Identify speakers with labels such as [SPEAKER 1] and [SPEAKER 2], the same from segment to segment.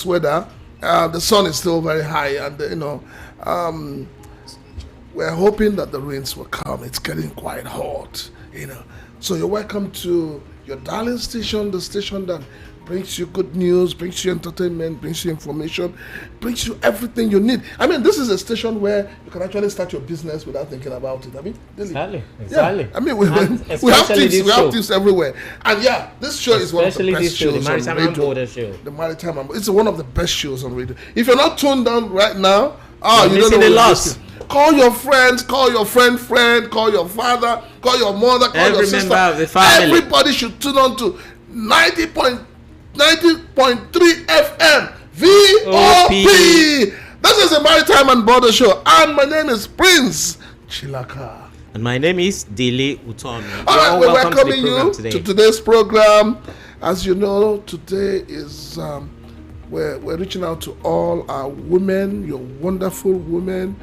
[SPEAKER 1] nice weather. The sun is still very high, and we're hoping that the rains will come. It's getting quite hot, So you're welcome to your darling station, the station that brings you good news, brings you entertainment, brings you information, brings you everything you need. I mean, this is a station where you can actually start your business without thinking about it. I mean, really.
[SPEAKER 2] Exactly.
[SPEAKER 1] Yeah. I mean, we have tips everywhere. And yeah, this show is one of the best shows on radio. The Maritime and Border show. The Maritime and Border. It's one of the best shows on radio. If you're not tuned down right now, you don't know what you're missing. Call your friends, call your friend, call your father, call your mother, call your sister. Every member of the family. Everybody should tune on to 90.3 FM VOP. This is the Maritime and Border Show, and my name is Prince Chilaka.
[SPEAKER 2] And my name is Dele Utomi.
[SPEAKER 1] All right, we're welcoming you to today's program. As you know, today is we're reaching out to all our women, your wonderful women.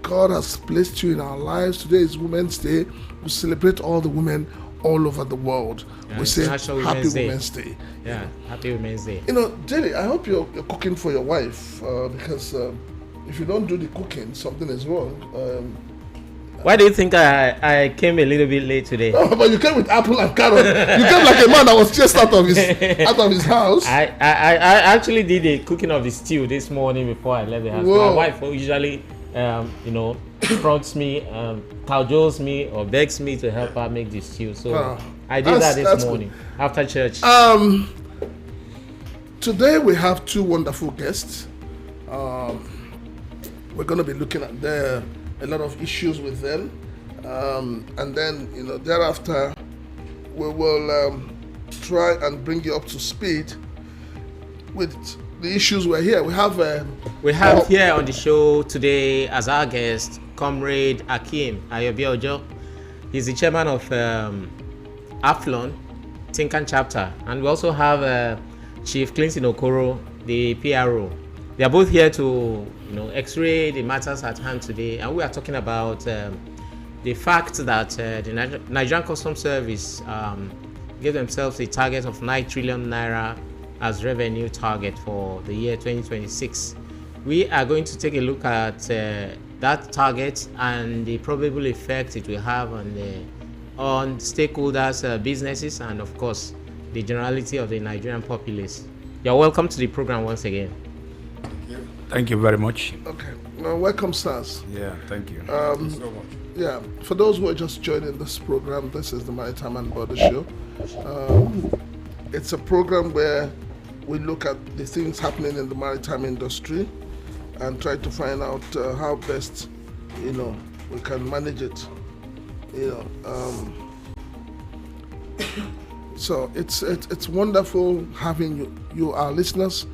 [SPEAKER 1] God has placed you in our lives. Today is Women's Day. We celebrate all the women all over the world. We say Happy Women's Day.
[SPEAKER 2] Yeah, Happy Women's Day.
[SPEAKER 1] Dele, I hope you're cooking for your wife because if you don't do the cooking, something is wrong.
[SPEAKER 2] Why do you think I came a little bit late today?
[SPEAKER 1] Oh, but you came with apple and carrot. You came like a man that was chased out of his house.
[SPEAKER 2] I actually did the cooking of the stew this morning before I left the house. Whoa. My wife usually prompts me, cajoles me, or begs me to help her make the stew. So I did that this morning after church.
[SPEAKER 1] Today we have two wonderful guests. We're going to be looking at a lot of issues with them, and then thereafter we will try and bring you up to speed with the issues we're here. We have
[SPEAKER 2] here on the show today as our guest, Comrade Akeem Ayobiojo. He's the chairman of Aflon Tinkan chapter, and we also have Chief Clinton Okoro, the PRO. They are both here to x-ray the matters at hand today, and we are talking about the fact that the Nigerian Customs Service gave themselves a target of 9 trillion naira as revenue target for the year 2026. We are going to take a look at that target and the probable effect it will have on stakeholders, businesses, and of course the generality of the Nigerian populace. You're welcome to the program once again.
[SPEAKER 3] Thank you very much.
[SPEAKER 1] Okay. Welcome, stars.
[SPEAKER 3] Yeah, thank you. Thank you so much.
[SPEAKER 1] Yeah, for those who are just joining this program, this is the Maritime and Border Show. It's a program where we look at the things happening in the maritime industry and try to find out how best, we can manage it. So it's wonderful having you our listeners,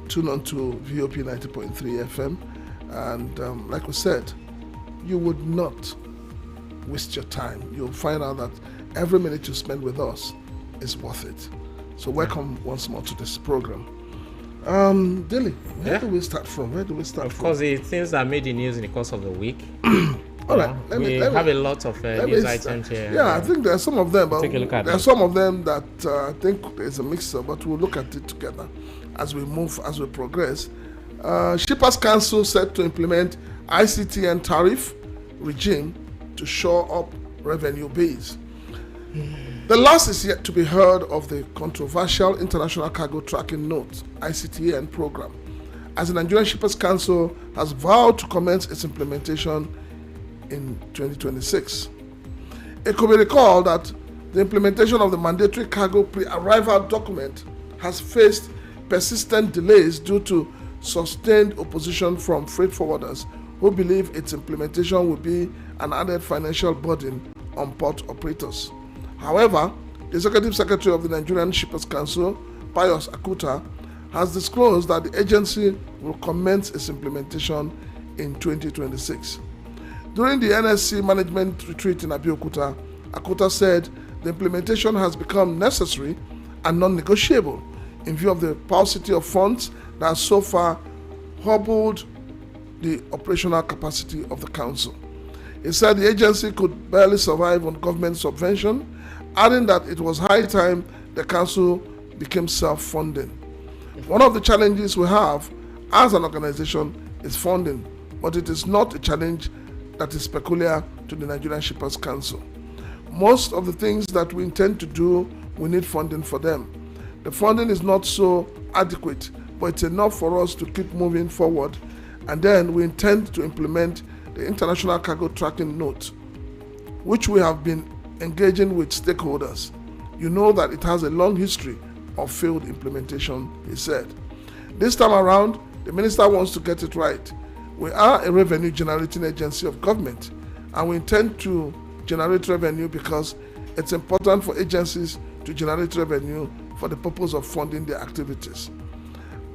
[SPEAKER 1] tune on to VOP 90.3 FM, and like we said, you would not waste your time. You'll find out that every minute you spend with us is worth it. So welcome once more to this program. Dele, where do we start from?
[SPEAKER 2] Of course, the things that made the news in the course of the week.
[SPEAKER 1] All right,
[SPEAKER 2] we have a lot of news items here.
[SPEAKER 1] Yeah, I think there are some of them, but
[SPEAKER 2] take a look at
[SPEAKER 1] there are some of them that I think there's a mixture, but we'll look at it together as we progress. Shippers Council set to implement ICTN tariff regime to shore up revenue base. The last is yet to be heard of the controversial International Cargo Tracking Note (ICTN) program, as the Nigerian Shippers Council has vowed to commence its implementation in 2026. It could be recalled that the implementation of the mandatory cargo pre-arrival document has faced persistent delays due to sustained opposition from freight forwarders who believe its implementation will be an added financial burden on port operators. However, the Executive Secretary of the Nigerian Shippers Council, Pius Akuta, has disclosed that the agency will commence its implementation in 2026. During the NSC management retreat in Abeokuta, Akuta said the implementation has become necessary and non-negotiable in view of the paucity of funds that has so far hobbled the operational capacity of the council. He said the agency could barely survive on government subvention, adding that it was high time the council became self-funding. One of the challenges we have as an organization is funding, but it is not a challenge that is peculiar to the Nigerian Shippers Council. Most of the things that we intend to do, we need funding for them. The funding is not so adequate, but it's enough for us to keep moving forward. And then we intend to implement the International Cargo Tracking Note, which we have been engaging with stakeholders. You know that it has a long history of failed implementation, he said. This time around, the minister wants to get it right. We are a revenue generating agency of government, and we intend to generate revenue because it's important for agencies to generate revenue for the purpose of funding their activities.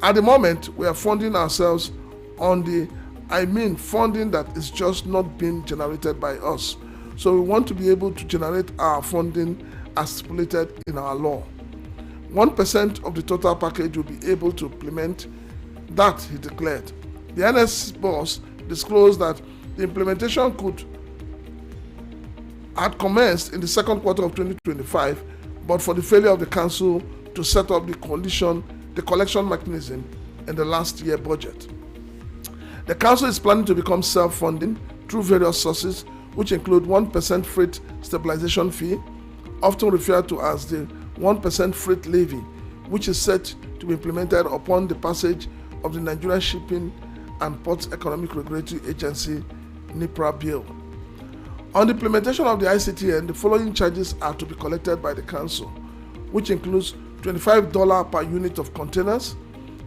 [SPEAKER 1] At the moment, we are funding ourselves on funding that is just not being generated by us. So we want to be able to generate our funding as stipulated in our law. 1% of the total package will be able to implement that, he declared. The NS boss disclosed that the implementation had commenced in the second quarter of 2025, but for the failure of the council to set up the collection mechanism in the last year budget. The council is planning to become self-funding through various sources, which include 1% freight stabilization fee, often referred to as the 1% freight levy, which is set to be implemented upon the passage of the Nigerian Shipping and Ports Economic Regulatory Agency (NIPRA) bill. On the implementation of the ICTN, the following charges are to be collected by the council, which includes $25 per unit of containers,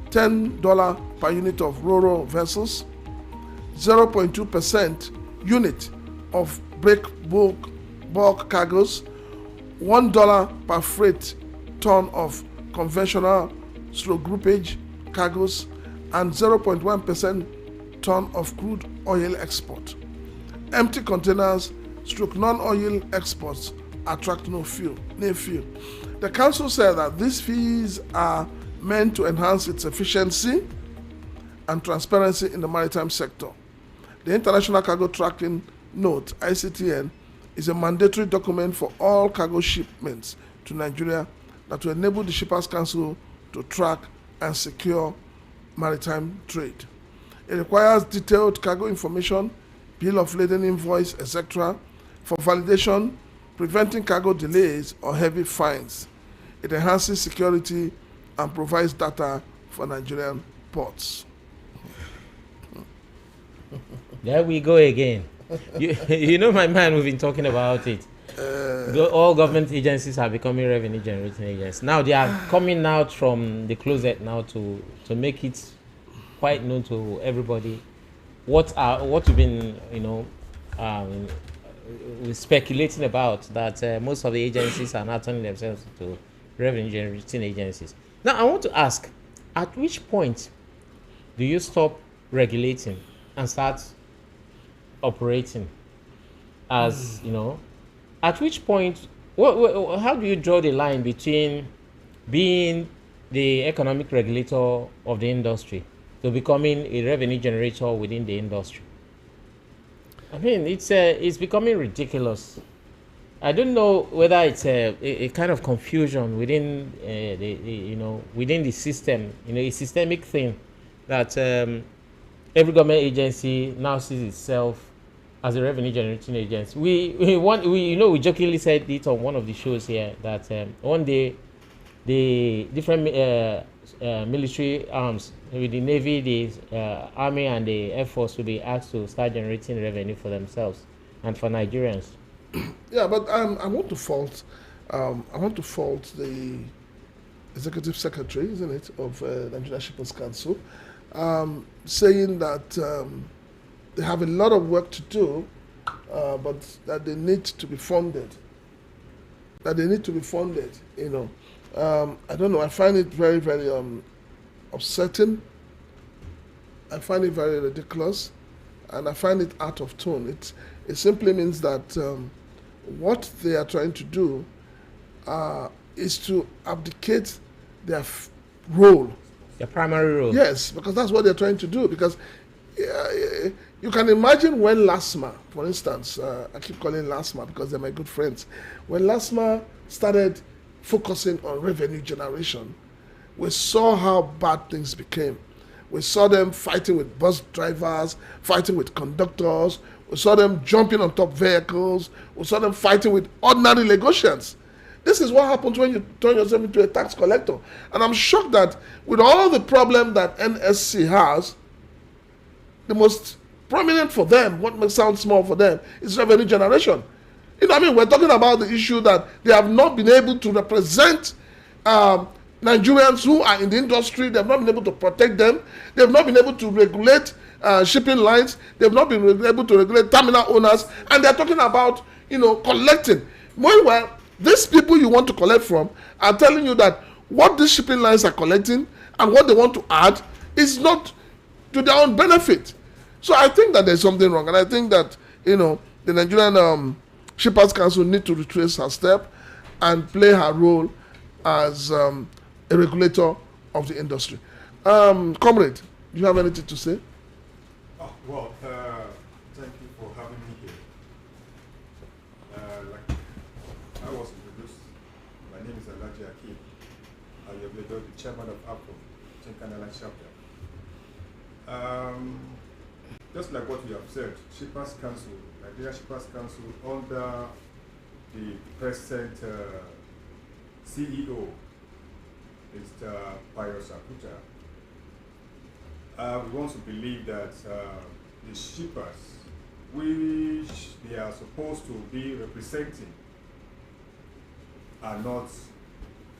[SPEAKER 1] $10 per unit of ro-ro vessels, 0.2% unit of break bulk cargoes, $1 per freight ton of conventional groupage cargoes, and 0.1% ton of crude oil export. Empty containers non-oil exports attract no fee. The council said that these fees are meant to enhance its efficiency and transparency in the maritime sector. The International Cargo Tracking Note, ICTN, is a mandatory document for all cargo shipments to Nigeria that will enable the Shippers Council to track and secure maritime trade. It requires detailed cargo information, bill of lading invoice, etc., for validation, preventing cargo delays or heavy fines. It enhances security and provides data for Nigerian ports.
[SPEAKER 2] There we go again. You know my man, we've been talking about it. All government agencies are becoming revenue generating agencies. Now they are coming out from the closet now to make it quite known to everybody what we've been speculating about, that most of the agencies are not turning themselves into revenue generating agencies. Now I want to ask, at which point do you stop regulating and start operating as at which point how do you draw the line between being the economic regulator of the industry to becoming a revenue generator within the industry? I mean, it's becoming ridiculous. I don't know whether it's a kind of confusion within within the system, a systemic thing that every government agency now sees itself as a revenue generating agency. We jokingly said it on one of the shows here that one day the different military arms, with the Navy, the Army, and the Air Force, will be asked to start generating revenue for themselves and for Nigerians.
[SPEAKER 1] Yeah, but I want to fault the Executive Secretary, isn't it, of Nigerian Shippers Council, saying that they have a lot of work to do, but that they need to be funded. I don't know. I find it very, very upsetting. I find it very ridiculous, and I find it out of tone. It simply means that what they are trying to do is to abdicate their role.
[SPEAKER 2] Their primary role.
[SPEAKER 1] Yes, because that's what they're trying to do. Because you can imagine when LASMA, for instance, I keep calling LASMA because they're my good friends. When LASMA started focusing on revenue generation, we saw how bad things became. We saw them fighting with bus drivers, fighting with conductors. We saw them jumping on top vehicles. We saw them fighting with ordinary Lagosians. This is what happens when you turn yourself into a tax collector. And I'm shocked that with all the problem that NSC has, the most prominent for them, what may sound small for them, is revenue generation. You know what I mean? We're talking about the issue that they have not been able to represent Nigerians who are in the industry. They've not been able to protect them. They've not been able to regulate shipping lines. They've not been able to regulate terminal owners. And they're talking about, collecting. Meanwhile, these people you want to collect from are telling you that what these shipping lines are collecting and what they want to add is not to their own benefit. So I think that there's something wrong. And I think that, the Nigerian Shippers Council need to retrace her step and play her role as a regulator of the industry. Comrade, do you have anything to say?
[SPEAKER 4] Well, thank you for having me here. Like I was introduced, my name is Alhaji Akeem. I am the chairman of APCO, Tinkan chapter. Just like what you have said, Shippers Council, Nigeria Shippers Council, under the present CEO, Mr. Pius Akuta, we want to believe that the shippers, which they are supposed to be representing, are not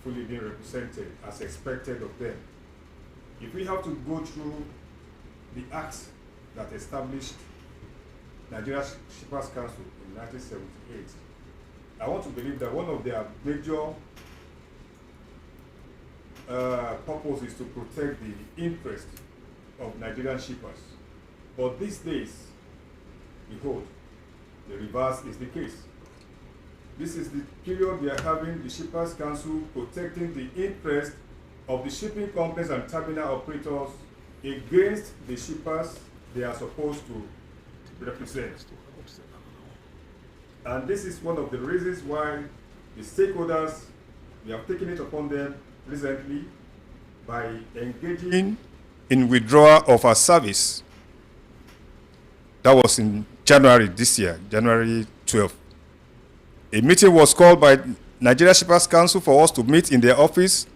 [SPEAKER 4] fully being represented as expected of them. If we have to go through the acts that established Nigeria Shippers Council in 1978, I want to believe that one of their major purpose is to protect the interest of Nigerian shippers. But these days, behold, the reverse is the case. This is the period we are having the Shippers Council protecting the interest of the shipping companies and terminal operators against the shippers they are supposed to represent. And this is one of the reasons why the stakeholders, we have taken it upon them recently by engaging in withdrawal of our service. That was in January this year, January 12th. A meeting was called by Nigeria Shippers Council for us to meet in their office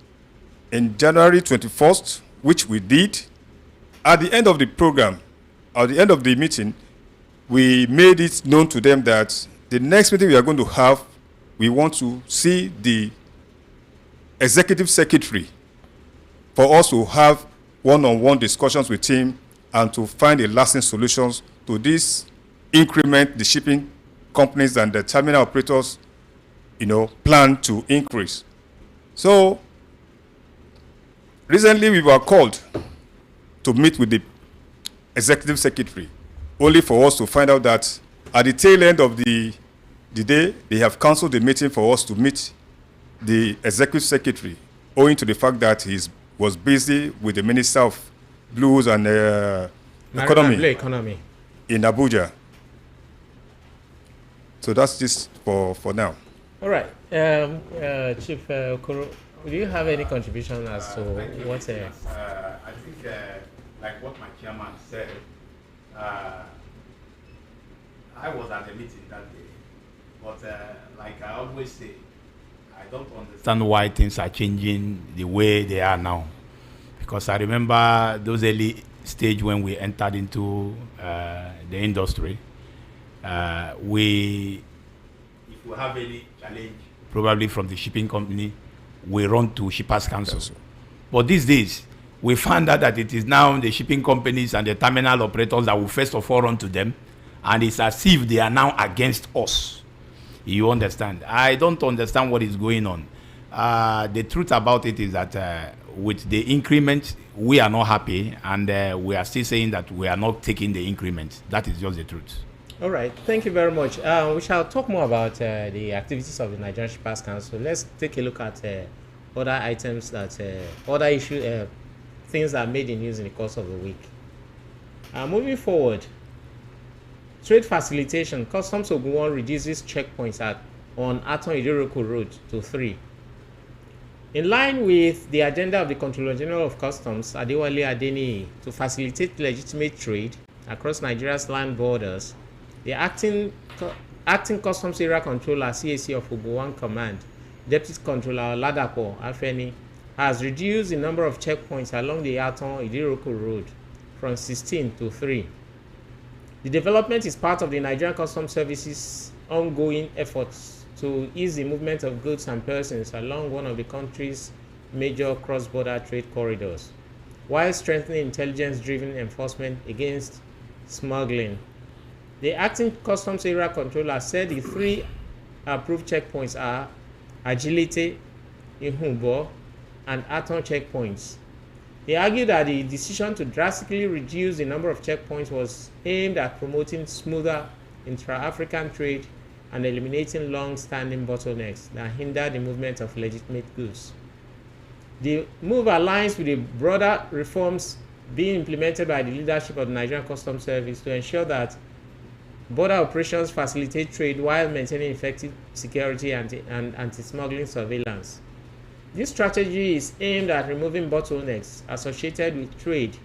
[SPEAKER 4] in January 21st, which we did. At the end of the program, at the end of the meeting, we made it known to them that the next meeting we are going to have, we want to see the executive secretary for us to have one-on-one discussions with him and to find a lasting solutions to this increment the shipping companies and the terminal operators, plan to increase. So recently we were called to meet with the executive secretary, only for us to find out that at the tail end of the day, they have canceled the meeting for us to meet the executive secretary, owing to the fact that he was busy with the Minister of Blues and Economy in Abuja. So that's just for now.
[SPEAKER 2] All right. Chief Okoro, do you have any contribution as to what?
[SPEAKER 3] I think, like what my chairman said, I was at the meeting that day. But like I always say, I don't understand why things are changing the way they are now. Because I remember those early stage when we entered into the industry. If we have any challenge, probably from the shipping company, we run to Shippers Council. Yes. But these days, we found out that it is now the shipping companies and the terminal operators that will first of all run to them, and it's as if they are now against us. You understand? I don't understand what is going on. The truth about it is that with the increment, we are not happy, and we are still saying that we are not taking the increment. That is just the truth.
[SPEAKER 2] All right, thank you very much. We shall talk more about the activities of the Nigerian Shippers Council. Let's take a look at other items that, other issues, things that are made in news in the course of the week. Moving forward, trade facilitation. Customs Ogun reduces checkpoints on Aton Idiroko Road to 3. In line with the agenda of the Controller General of Customs, Adewale Adeniyi, to facilitate legitimate trade across Nigeria's land borders, the acting Customs Area Controller CAC of Ogun Command, Deputy Controller Ladapo Afeni, has reduced the number of checkpoints along the Aton Idiroko Road from 16 to 3. The development is part of the Nigerian Customs Service's ongoing efforts to ease the movement of goods and persons along one of the country's major cross-border trade corridors, while strengthening intelligence-driven enforcement against smuggling. The acting Customs Area Controller said the 3 approved checkpoints are Agility, Ihumbo, and Aton checkpoints. He argued that the decision to drastically reduce the number of checkpoints was aimed at promoting smoother intra-African trade and eliminating long-standing bottlenecks that hinder the movement of legitimate goods. The move aligns with the broader reforms being implemented by the leadership of the Nigerian Customs Service to ensure that border operations facilitate trade while maintaining effective security and anti-smuggling surveillance. This strategy is aimed at removing bottlenecks associated with trade,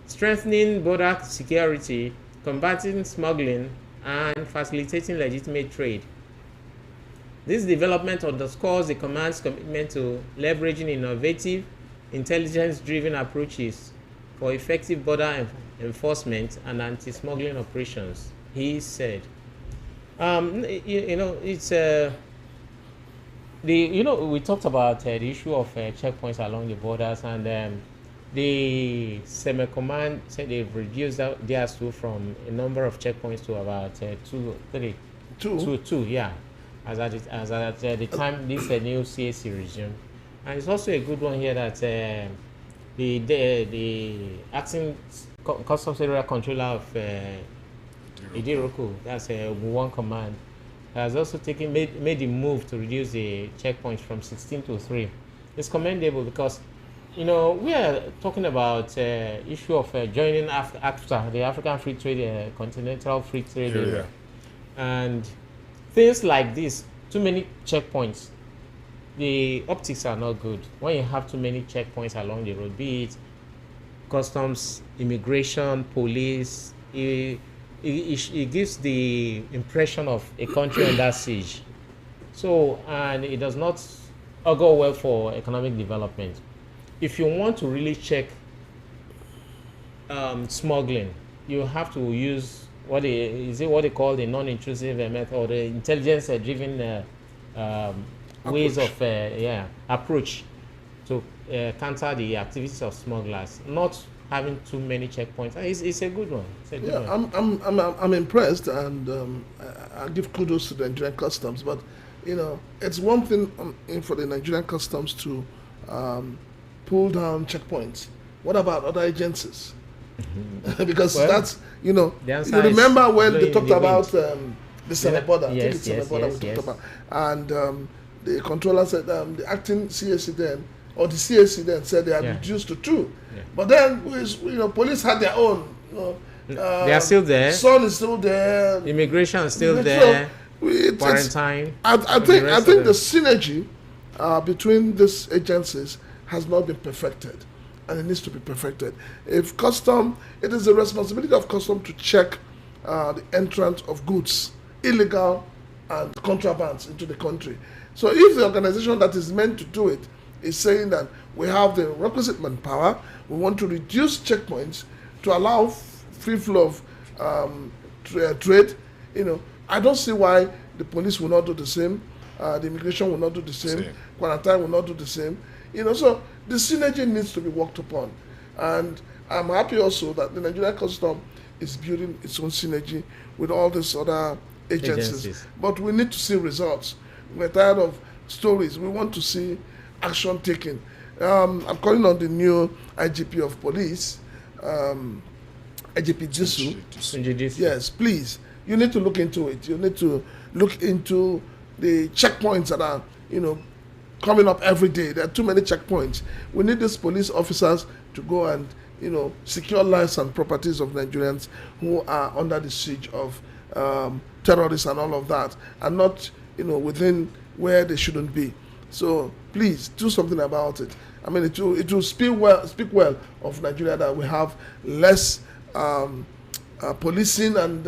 [SPEAKER 2] strengthening border security, combating smuggling, and facilitating legitimate trade. This development underscores the command's commitment to leveraging innovative, intelligence-driven approaches for effective border enforcement and anti-smuggling operations, he said. It's we talked about the issue of checkpoints along the borders, and the Semi-Command said they've reduced theirs too from a number of checkpoints to about 2, 3. Two, yeah. As at the time this new CAC resumed. And it's also a good one here that the acting Customs Area Controller of Idiroko, that's Ogun Command, has also made the move to reduce the checkpoints from 16 to 3. It's commendable because, we are talking about issue of joining AFTA, the African Free Trade, Continental Free Trade Area. And things like this, too many checkpoints, the optics are not good. When you have too many checkpoints along the road, be it customs, immigration, police, it gives the impression of a country under siege. So, and it does not augur well for economic development. If you want to really check smuggling, you have to use what they call the non-intrusive method, or the intelligence-driven ways of approach to counter the activities of smugglers. Not having too many checkpoints. It's a good one.
[SPEAKER 1] I'm impressed, and I give kudos to the Nigerian Customs. But it's one thing for the Nigerian Customs to pull down checkpoints. What about other agencies? Because that's you remember when they talked about the Senate border.
[SPEAKER 2] Yes,
[SPEAKER 1] I think it's Senate border we talked about, and the controller said the acting CAC then, or the CAC then, said they had reduced to 2. Yeah. But then police had their own.
[SPEAKER 2] They are still there.
[SPEAKER 1] Son is still there.
[SPEAKER 2] Immigration is still there. Quarantine.
[SPEAKER 1] I think the synergy between these agencies has not been perfected, and it needs to be perfected. If custom, it is the responsibility of custom to check the entrance of goods, illegal and contrabands into the country. So if the organization that is meant to do it is saying that we have the requisite manpower, we want to reduce checkpoints to allow free flow of trade, I don't see why the police will not do the same, the immigration will not do the same, quarantine will not do the same. So the synergy needs to be worked upon. And I'm happy also that the Nigerian Custom is building its own synergy with all these other agencies. But we need to see results. We're tired of stories. We want to see action taken. I'm calling on the new IGP of police, IGP Jisu. Yes, please. You need to look into it. You need to look into the checkpoints that are, coming up every day. There are too many checkpoints. We need these police officers to go and, secure lives and properties of Nigerians who are under the siege of terrorists and all of that, and not, within where they shouldn't be. So please do something about it. I mean, it will speak well of Nigeria that we have less policing and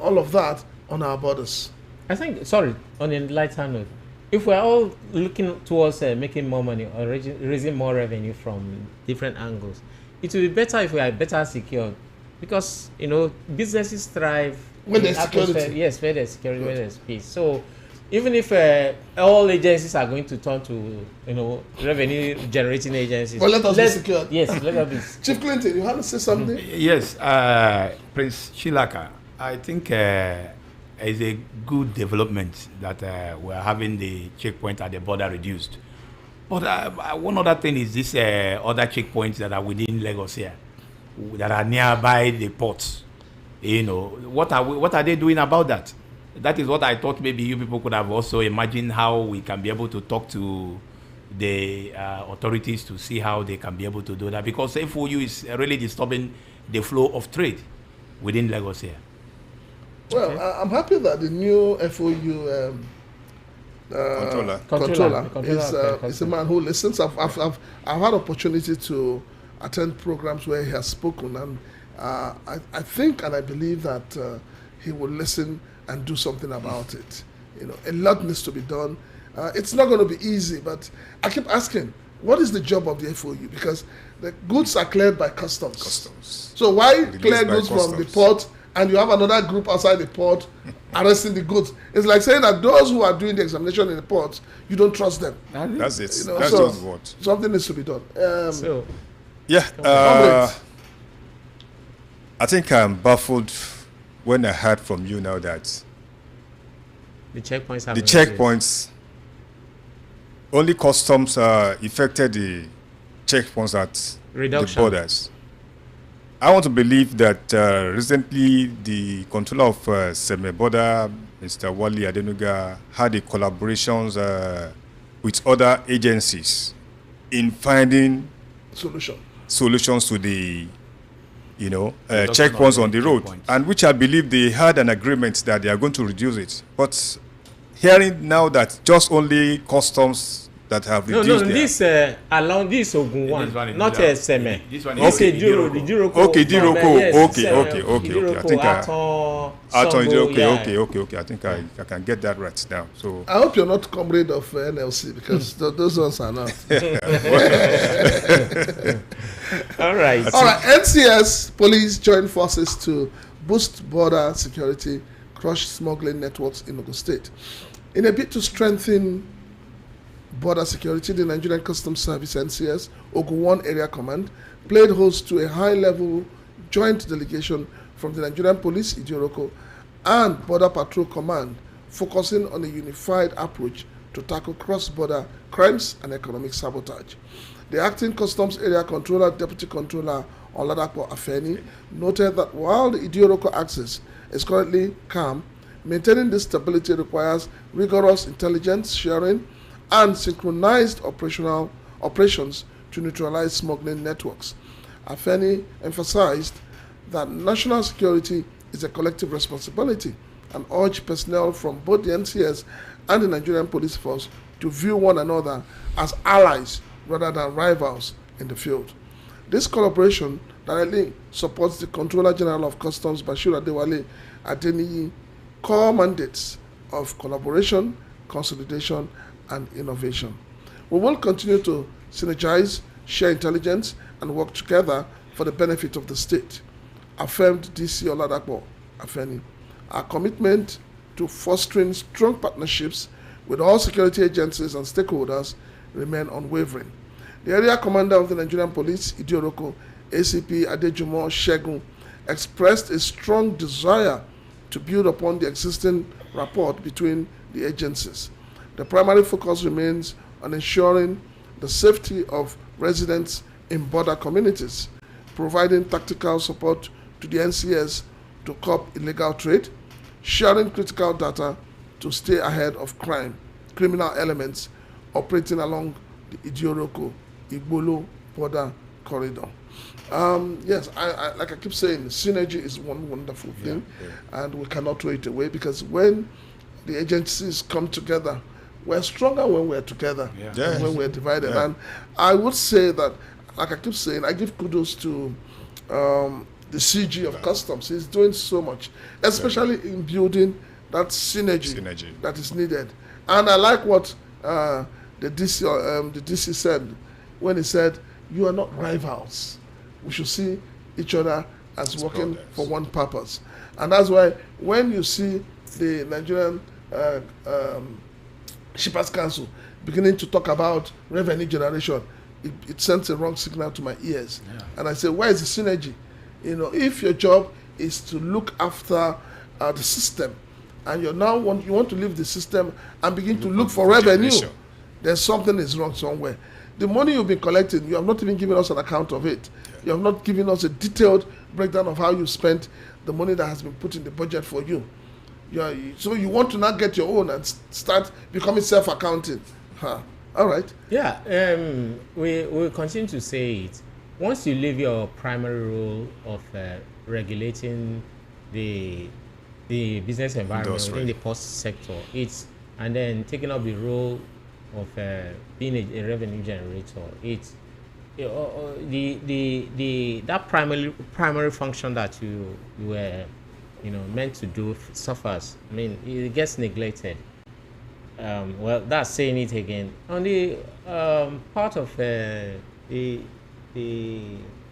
[SPEAKER 1] all of that on our borders.
[SPEAKER 2] I think, sorry, on a lighter note, if we're all looking towards making more money or raising more revenue from different angles, it will be better if we are better secured, because businesses thrive
[SPEAKER 1] when
[SPEAKER 2] in
[SPEAKER 1] there's security.
[SPEAKER 2] Yes, where there's security, where there's peace. So even if all agencies are going to turn to revenue generating agencies,
[SPEAKER 1] but let us be secured.
[SPEAKER 2] Yes, let us be.
[SPEAKER 1] Chief Clinton, you had to say something.
[SPEAKER 3] Yes, Prince Shilaka, I think is a good development that we're having the checkpoint at the border reduced. But one other thing is this other checkpoints that are within Lagos here, that are nearby the ports. What are they doing about that? That is what I thought maybe you people could have also imagined how we can be able to talk to the authorities to see how they can be able to do that, because FOU is really disturbing the flow of trade within Lagos here.
[SPEAKER 1] Well, okay. I'm happy that the new FOU controller is a man who listens. I've had opportunity to attend programs where he has spoken, and I think and I believe that he will listen and do something about it. A lot needs to be done. It's not going to be easy, but I keep asking, what is the job of the FOU? Because the goods are cleared by customs. So why clear goods from the port and you have another group outside the port arresting the goods? It's like saying that those who are doing the examination in the port, you don't trust them.
[SPEAKER 4] That's it. That's just what.
[SPEAKER 1] Something needs to be done.
[SPEAKER 4] I think I'm baffled when I heard from you now that
[SPEAKER 2] the
[SPEAKER 4] checkpoints only customs affected the checkpoints at the borders. I want to believe that recently the controller of Seme Border, Mr. Wali Adenuga, had a collaborations with other agencies in finding solutions to the checkpoints on the road, and which I believe they had an agreement that they are going to reduce it. But hearing now that just only customs that have reduced
[SPEAKER 2] this along this Ogun one, not Seme.
[SPEAKER 3] This one
[SPEAKER 2] is
[SPEAKER 3] okay,
[SPEAKER 2] Diroko.
[SPEAKER 4] Okay, Diroko. I think I can get that right now. So
[SPEAKER 1] I hope you're not comrade of NLC, because those ones are not.
[SPEAKER 2] All right.
[SPEAKER 1] NCS police join forces to boost border security, crush smuggling networks in Ogun State. In a bid to strengthen border security, the Nigerian Customs Service NCS Ogun 1 Area Command played host to a high-level joint delegation from the Nigerian Police Idioroko and Border Patrol Command, focusing on a unified approach to tackle cross-border crimes and economic sabotage. The acting Customs Area Controller, Deputy Controller Oladapo Afeni, noted that while the Idioroko axis is currently calm, maintaining this stability requires rigorous intelligence sharing and synchronized operations to neutralize smuggling networks. Afeni emphasized that national security is a collective responsibility and urged personnel from both the NCS and the Nigerian Police Force to view one another as allies rather than rivals in the field. This collaboration directly supports the Controller General of Customs, Bashir Adewale Adeniyi, core mandates of collaboration, consolidation, and innovation. We will continue to synergize, share intelligence, and work together for the benefit of the state, affirmed DC Oladapo Afeni. Our commitment to fostering strong partnerships with all security agencies and stakeholders remain unwavering. The area commander of the Nigerian Police, Idioroko, ACP Adejumo Shegun, expressed a strong desire to build upon the existing rapport between the agencies. The primary focus remains on ensuring the safety of residents in border communities, providing tactical support to the NCS to curb illegal trade, sharing critical data to stay ahead of criminal elements operating along the Idioroko Igbolo border corridor. Yes, I like I keep saying, synergy is one wonderful thing, and we cannot throw it away, because when the agencies come together, we're stronger when we're together
[SPEAKER 3] Yeah.
[SPEAKER 1] than
[SPEAKER 4] Yes.
[SPEAKER 1] when we're divided.
[SPEAKER 4] Yeah.
[SPEAKER 1] And I would say that, like I keep saying, I give kudos to the CG of Customs. He's doing so much, especially in building that synergy that is needed. And I like what the DC said when he said, "You are not rivals. We should see each other as working
[SPEAKER 4] brothers.
[SPEAKER 1] for one purpose." And that's why when you see the Nigerian Shippers Council beginning to talk about revenue generation, it sends a wrong signal to my ears.
[SPEAKER 3] Yeah.
[SPEAKER 1] And I say, where is the synergy? You know, if your job is to look after the system, and you want to leave the system and begin to look for revenue,
[SPEAKER 4] generation.
[SPEAKER 1] then something is wrong somewhere. The money you've been collecting, you have not even given us an account of it. You have not given us a detailed breakdown of how you spent the money that has been put in the budget for you. So you want to now get your own and start becoming self-accounting. All right.
[SPEAKER 2] Yeah, we continue to say it. Once you leave your primary role of regulating the business environment
[SPEAKER 4] Industry.
[SPEAKER 2] within the port sector, and then taking up the role of being a revenue generator, that primary function that you were meant to do suffers. I mean, it gets neglected. Well, that's saying it again. On the part of the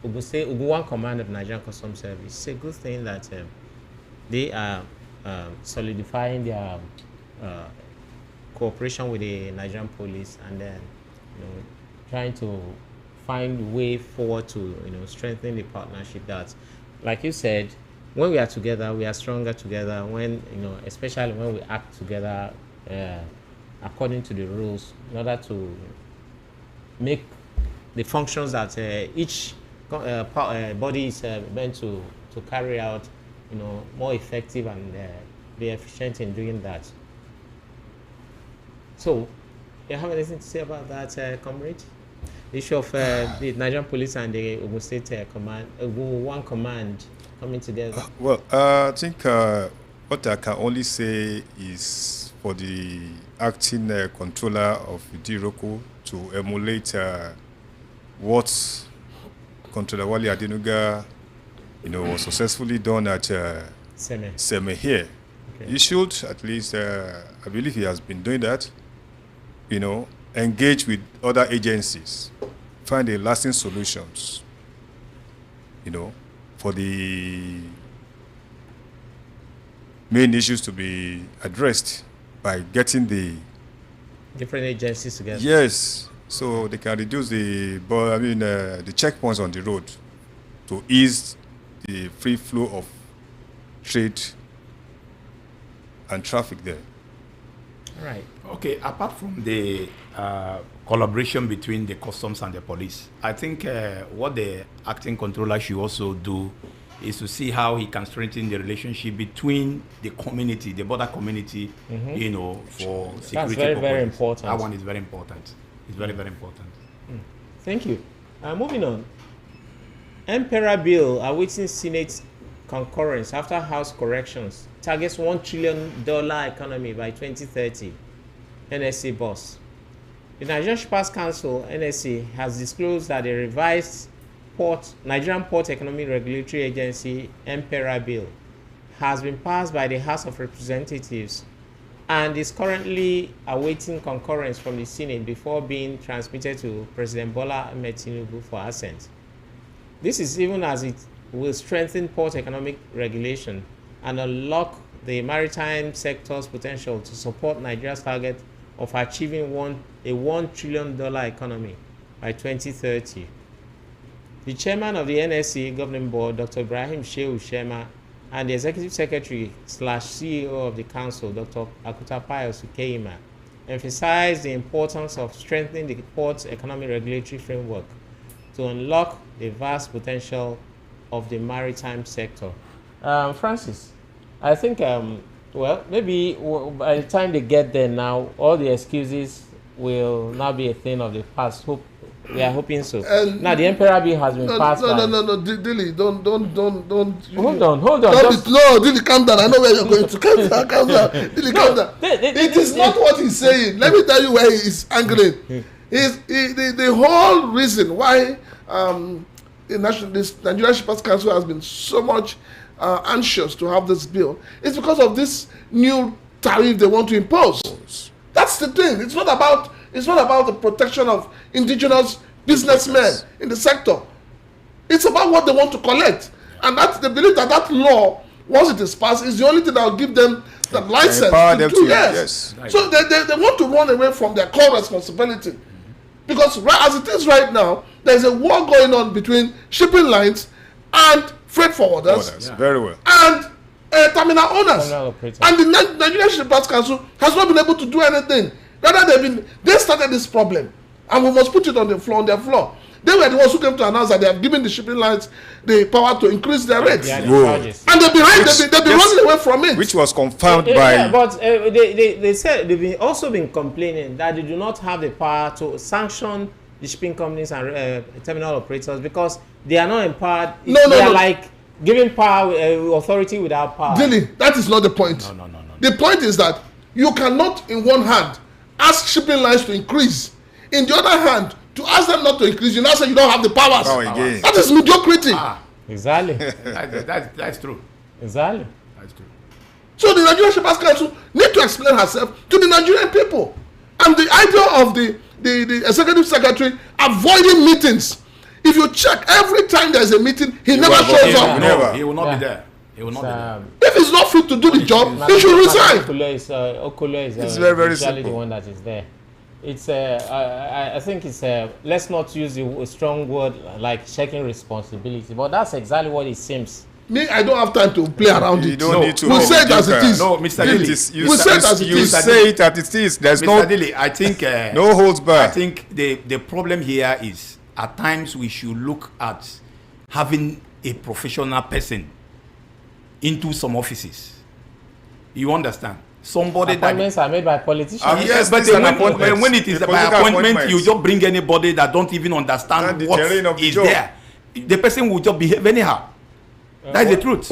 [SPEAKER 2] Ogun Command of Nigerian Customs Service, it's a good thing that they are solidifying their cooperation with the Nigerian police, and then trying to find a way forward to strengthen the partnership. That, like you said, when we are together, we are stronger together. When especially when we act together according to the rules, in order to make the functions that each body is meant to carry out, more effective and be efficient in doing that. So, you have anything to say about that, comrade? The issue of the Nigerian police and the Ogun State Command, Ogun One Command coming together.
[SPEAKER 4] Well, I think what I can only say is for the acting controller of Diroko to emulate what Controller Wale Adenuga, was successfully done at Seme here.
[SPEAKER 2] Okay.
[SPEAKER 4] He should at least, I believe he has been doing that, engage with other agencies, find a lasting solutions, for the main issues to be addressed by getting the
[SPEAKER 2] Different agencies together.
[SPEAKER 4] yes, so they can reduce the checkpoints on the road to ease the free flow of trade and traffic there.
[SPEAKER 2] All right.
[SPEAKER 3] Okay, apart from the collaboration between the customs and the police, I think what the acting controller should also do is to see how he can strengthen the relationship between the community, the border community, for security
[SPEAKER 2] That's very,
[SPEAKER 3] purposes.
[SPEAKER 2] very important.
[SPEAKER 3] That one is very important. It's very, very important.
[SPEAKER 2] Thank you. Moving on. Emperor bill awaiting Senate concurrence after House corrections. Targets $1 trillion economy by 2030. NSC boss. The Nigerian Shippers Council (NSC) has disclosed that the revised Nigerian Port Economic Regulatory Agency Emperor bill has been passed by the House of Representatives and is currently awaiting concurrence from the Senate before being transmitted to President Bola Ahmed Tinubu for assent. This is even as it will strengthen port economic regulation and unlock the maritime sector's potential to support Nigeria's target of achieving a $1 trillion economy by 2030. The chairman of the NSC Governing Board, Dr. Ibrahim Shehu Shema, and the executive secretary / CEO of the council, Dr. Akutapayo Sukeima, emphasized the importance of strengthening the port's economic regulatory framework to unlock the vast potential of the maritime sector. Francis, I think, maybe by the time they get there now, all the excuses will now be a thing of the past. Hope We are hoping so.
[SPEAKER 1] And
[SPEAKER 2] Now the Emperor bill has been passed.
[SPEAKER 1] No, Dilly, don't.
[SPEAKER 2] Hold on.
[SPEAKER 1] No, Dilly, calm down. I know where you're going to. Calm down. Dilly, calm down. It is not what he's saying. Let me tell you where he is angry. The whole reason why this Nigerian Shippers Council has been so much anxious to have this bill is because of this new tariff they want to impose. That's the thing. It's not about the protection of indigenous businessmen in the sector. It's about what they want to collect, and they believe that law, once it is passed, is the only thing that will give them the license to do. Yes. So they want to run away from their core responsibility, because as it is right now, there is a war going on between shipping lines and freight forwarders.
[SPEAKER 4] Very well.
[SPEAKER 1] And terminal owners. And the Nigerian Shippers Council has not been able to do anything. Rather, they started this problem, and we must put it on their floor. They were the ones who came to announce that they have given the shipping lines the power to increase their rates. And they've been running away from it.
[SPEAKER 4] Which was confirmed by...
[SPEAKER 2] Yeah, but they said they've also been complaining that they do not have the power to sanction the shipping companies and terminal operators because they are not empowered. They are like giving power, authority without power.
[SPEAKER 1] Dilly, that is not the point.
[SPEAKER 3] No.
[SPEAKER 1] The point is that you cannot, in one hand, ask shipping lines to increase. In the other hand, to ask them not to increase, you now say you don't have the powers. That is mediocrity.
[SPEAKER 2] Exactly.
[SPEAKER 3] That's true.
[SPEAKER 2] Exactly.
[SPEAKER 3] That's true.
[SPEAKER 1] So the Nigerian Shippers Council need to explain herself to the Nigerian people. And the idea of the executive secretary avoiding meetings. If you check, every time there's a meeting, he never shows up.
[SPEAKER 3] No, he will not be there. He will not be there.
[SPEAKER 1] If he's not fit to do the job, he should resign.
[SPEAKER 2] Okolo is
[SPEAKER 4] very
[SPEAKER 2] usually
[SPEAKER 4] simple.
[SPEAKER 2] the one that is there. It's I think it's let's not use a strong word like checking responsibility, but that's exactly what it seems.
[SPEAKER 1] Me, I don't have time to play around it.
[SPEAKER 4] You don't need to.
[SPEAKER 1] We say it as it is.
[SPEAKER 3] No, Mr. Dilly.
[SPEAKER 1] We say it as it is.
[SPEAKER 4] You say it as it is. There's
[SPEAKER 3] Mr. Dilly, I think
[SPEAKER 4] no holds back.
[SPEAKER 3] I think the problem here is at times we should look at having a professional person into some offices. You understand? Somebody
[SPEAKER 2] appointments are made by politicians.
[SPEAKER 3] Yes, but when it is by appointment, you just bring anybody that don't even understand what is there. The person will just behave anyhow. That's the truth.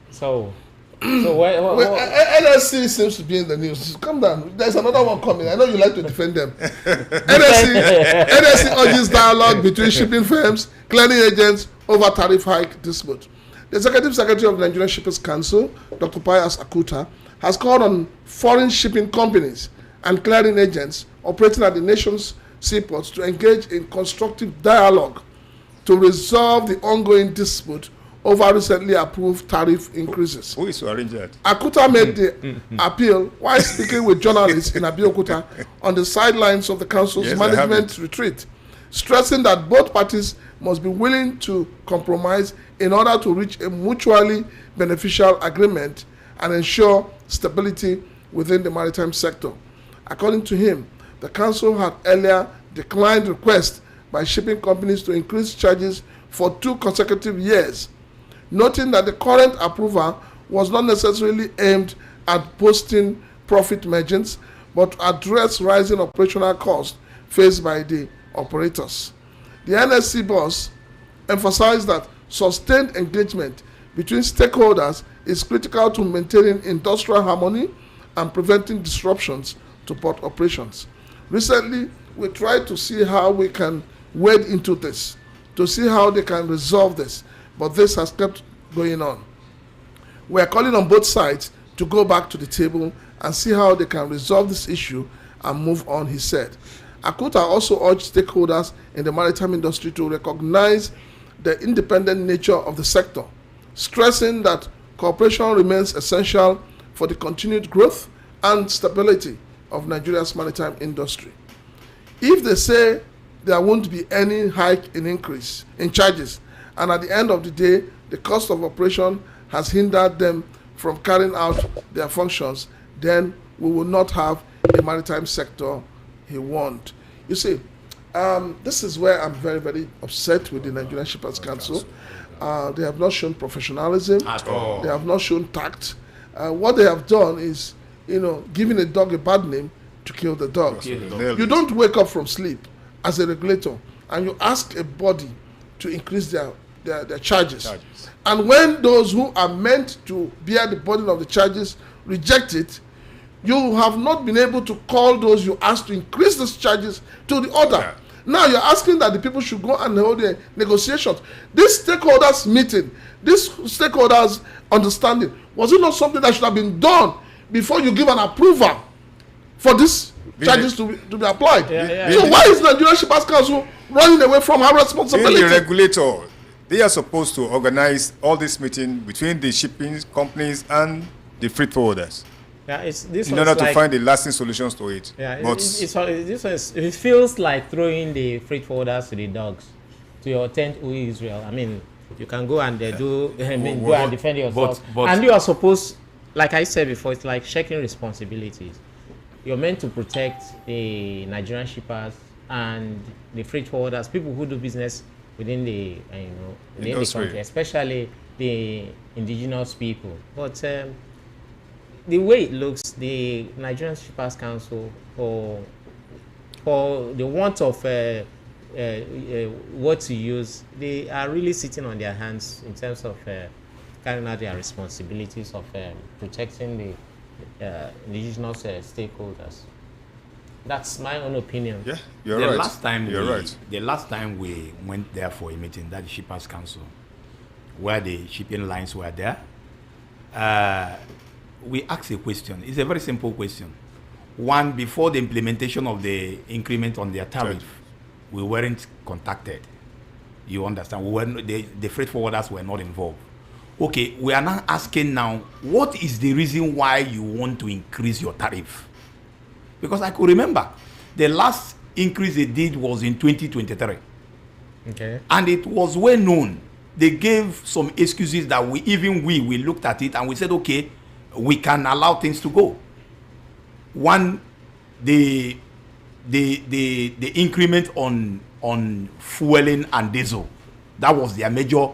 [SPEAKER 2] So
[SPEAKER 1] NSC seems to be in the news. Calm down. There's another one coming. I know you like to defend them. NSC urges dialogue between shipping firms, clearing agents over tariff hike dispute. The Executive Secretary of the Nigerian Shippers Council, Dr. Pius Akuta, has called on foreign shipping companies and clearing agents operating at the nation's seaports to engage in constructive dialogue to resolve the ongoing dispute over recently approved tariff increases.
[SPEAKER 4] Who is to arrange that?
[SPEAKER 1] Akuta made the appeal while speaking with journalists in Abeokuta on the sidelines of the council's management retreat, stressing that both parties must be willing to compromise in order to reach a mutually beneficial agreement and ensure stability within the maritime sector. According to him, the council had earlier declined requests by shipping companies to increase charges for 2 consecutive years, noting that the current approval was not necessarily aimed at boosting profit margins, but to address rising operational costs faced by the operators. The NSC boss emphasized that sustained engagement between stakeholders is critical to maintaining industrial harmony and preventing disruptions to port operations. Recently, we tried to see how we can wade into this, to see how they can resolve this, but this has kept going on. We are calling on both sides to go back to the table and see how they can resolve this issue and move on, he said. Akuta also urged stakeholders in the maritime industry to recognize the independent nature of the sector, stressing that cooperation remains essential for the continued growth and stability of Nigeria's maritime industry. If they say there won't be any hike in increase in charges, and at the end of the day, the cost of operation has hindered them from carrying out their functions, then we will not have a maritime sector, he warned. You see, this is where I'm very, very upset with the Nigerian Shippers Council. They have not shown professionalism.
[SPEAKER 3] At all.
[SPEAKER 1] They have not shown tact. What they have done is, giving a dog a bad name to kill the dog. You don't wake up from sleep as a regulator and you ask a body to increase their charges, and when those who are meant to bear the burden of the charges reject it, you have not been able to call those you asked to increase those charges to the order.
[SPEAKER 4] Yeah.
[SPEAKER 1] Now you're asking that the people should go and hold the negotiations. This stakeholders meeting, this stakeholders understanding, was it not something that should have been done before you give an approval for these charges to be applied? So why is the Nigerian Shippers Council running away from her responsibility?
[SPEAKER 4] Being the regulator, they are supposed to organize all this meeting between the shipping companies and the freight forwarders
[SPEAKER 2] Yeah, this
[SPEAKER 4] in order to find the lasting solutions to it.
[SPEAKER 2] Yeah,
[SPEAKER 4] but
[SPEAKER 2] it feels like throwing the freight forwarders to the dogs, to your tent, Israel. I mean, you can go and go and defend yourself.
[SPEAKER 3] But
[SPEAKER 2] and you are supposed, like I said before, it's like checking responsibilities. You're meant to protect the Nigerian shippers and the freight forwarders, people who do business within the within the country, especially the indigenous people. But the way it looks, the Nigerian Shippers Council, for the want of what to use, they are really sitting on their hands in terms of carrying out their responsibilities of protecting the indigenous stakeholders. That's my own opinion.
[SPEAKER 4] yeah, you're right.
[SPEAKER 3] The last time we went there for a meeting, that the Shippers Council, where the shipping lines were there, we asked a question. It's a very simple question. One, before the implementation of the increment on their tariff, we weren't contacted. You understand? We weren't, the freight forwarders were not involved. Okay, we are now asking now, what is the reason why you want to increase your tariff? Because I could remember the last increase they did was in 2023.
[SPEAKER 2] Okay. And
[SPEAKER 3] it was well known. They gave some excuses that we looked at it and we said, okay, we can allow things to go. One, the increment on fueling and diesel, that was their major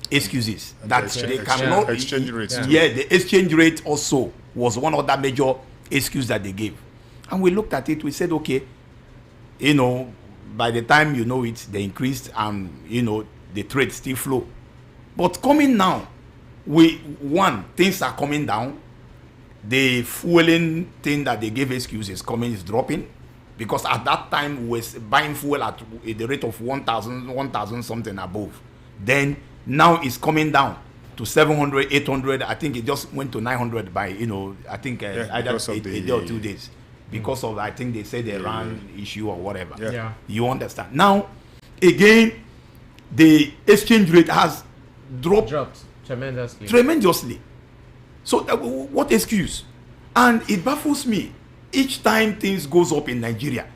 [SPEAKER 3] excuses. That they cannot
[SPEAKER 4] exchange rates.
[SPEAKER 3] Yeah, the exchange rate also was one of the major excuses that they gave. And we looked at it, we said, okay, by the time it, they increased and the trade still flow. But coming now, things are coming down. The fueling thing that they gave excuses is dropping, because at that time we was buying fuel at the rate of 1,000 something above. Then now it's coming down to 700, 800. I think it just went to 900 by I think either a day or 2 days, because of I think they said the Iran issue or whatever.
[SPEAKER 2] Yeah.
[SPEAKER 3] You understand? Now again, the exchange rate has dropped tremendously. So what excuse? And it baffles me. Each time things goes up in Nigeria,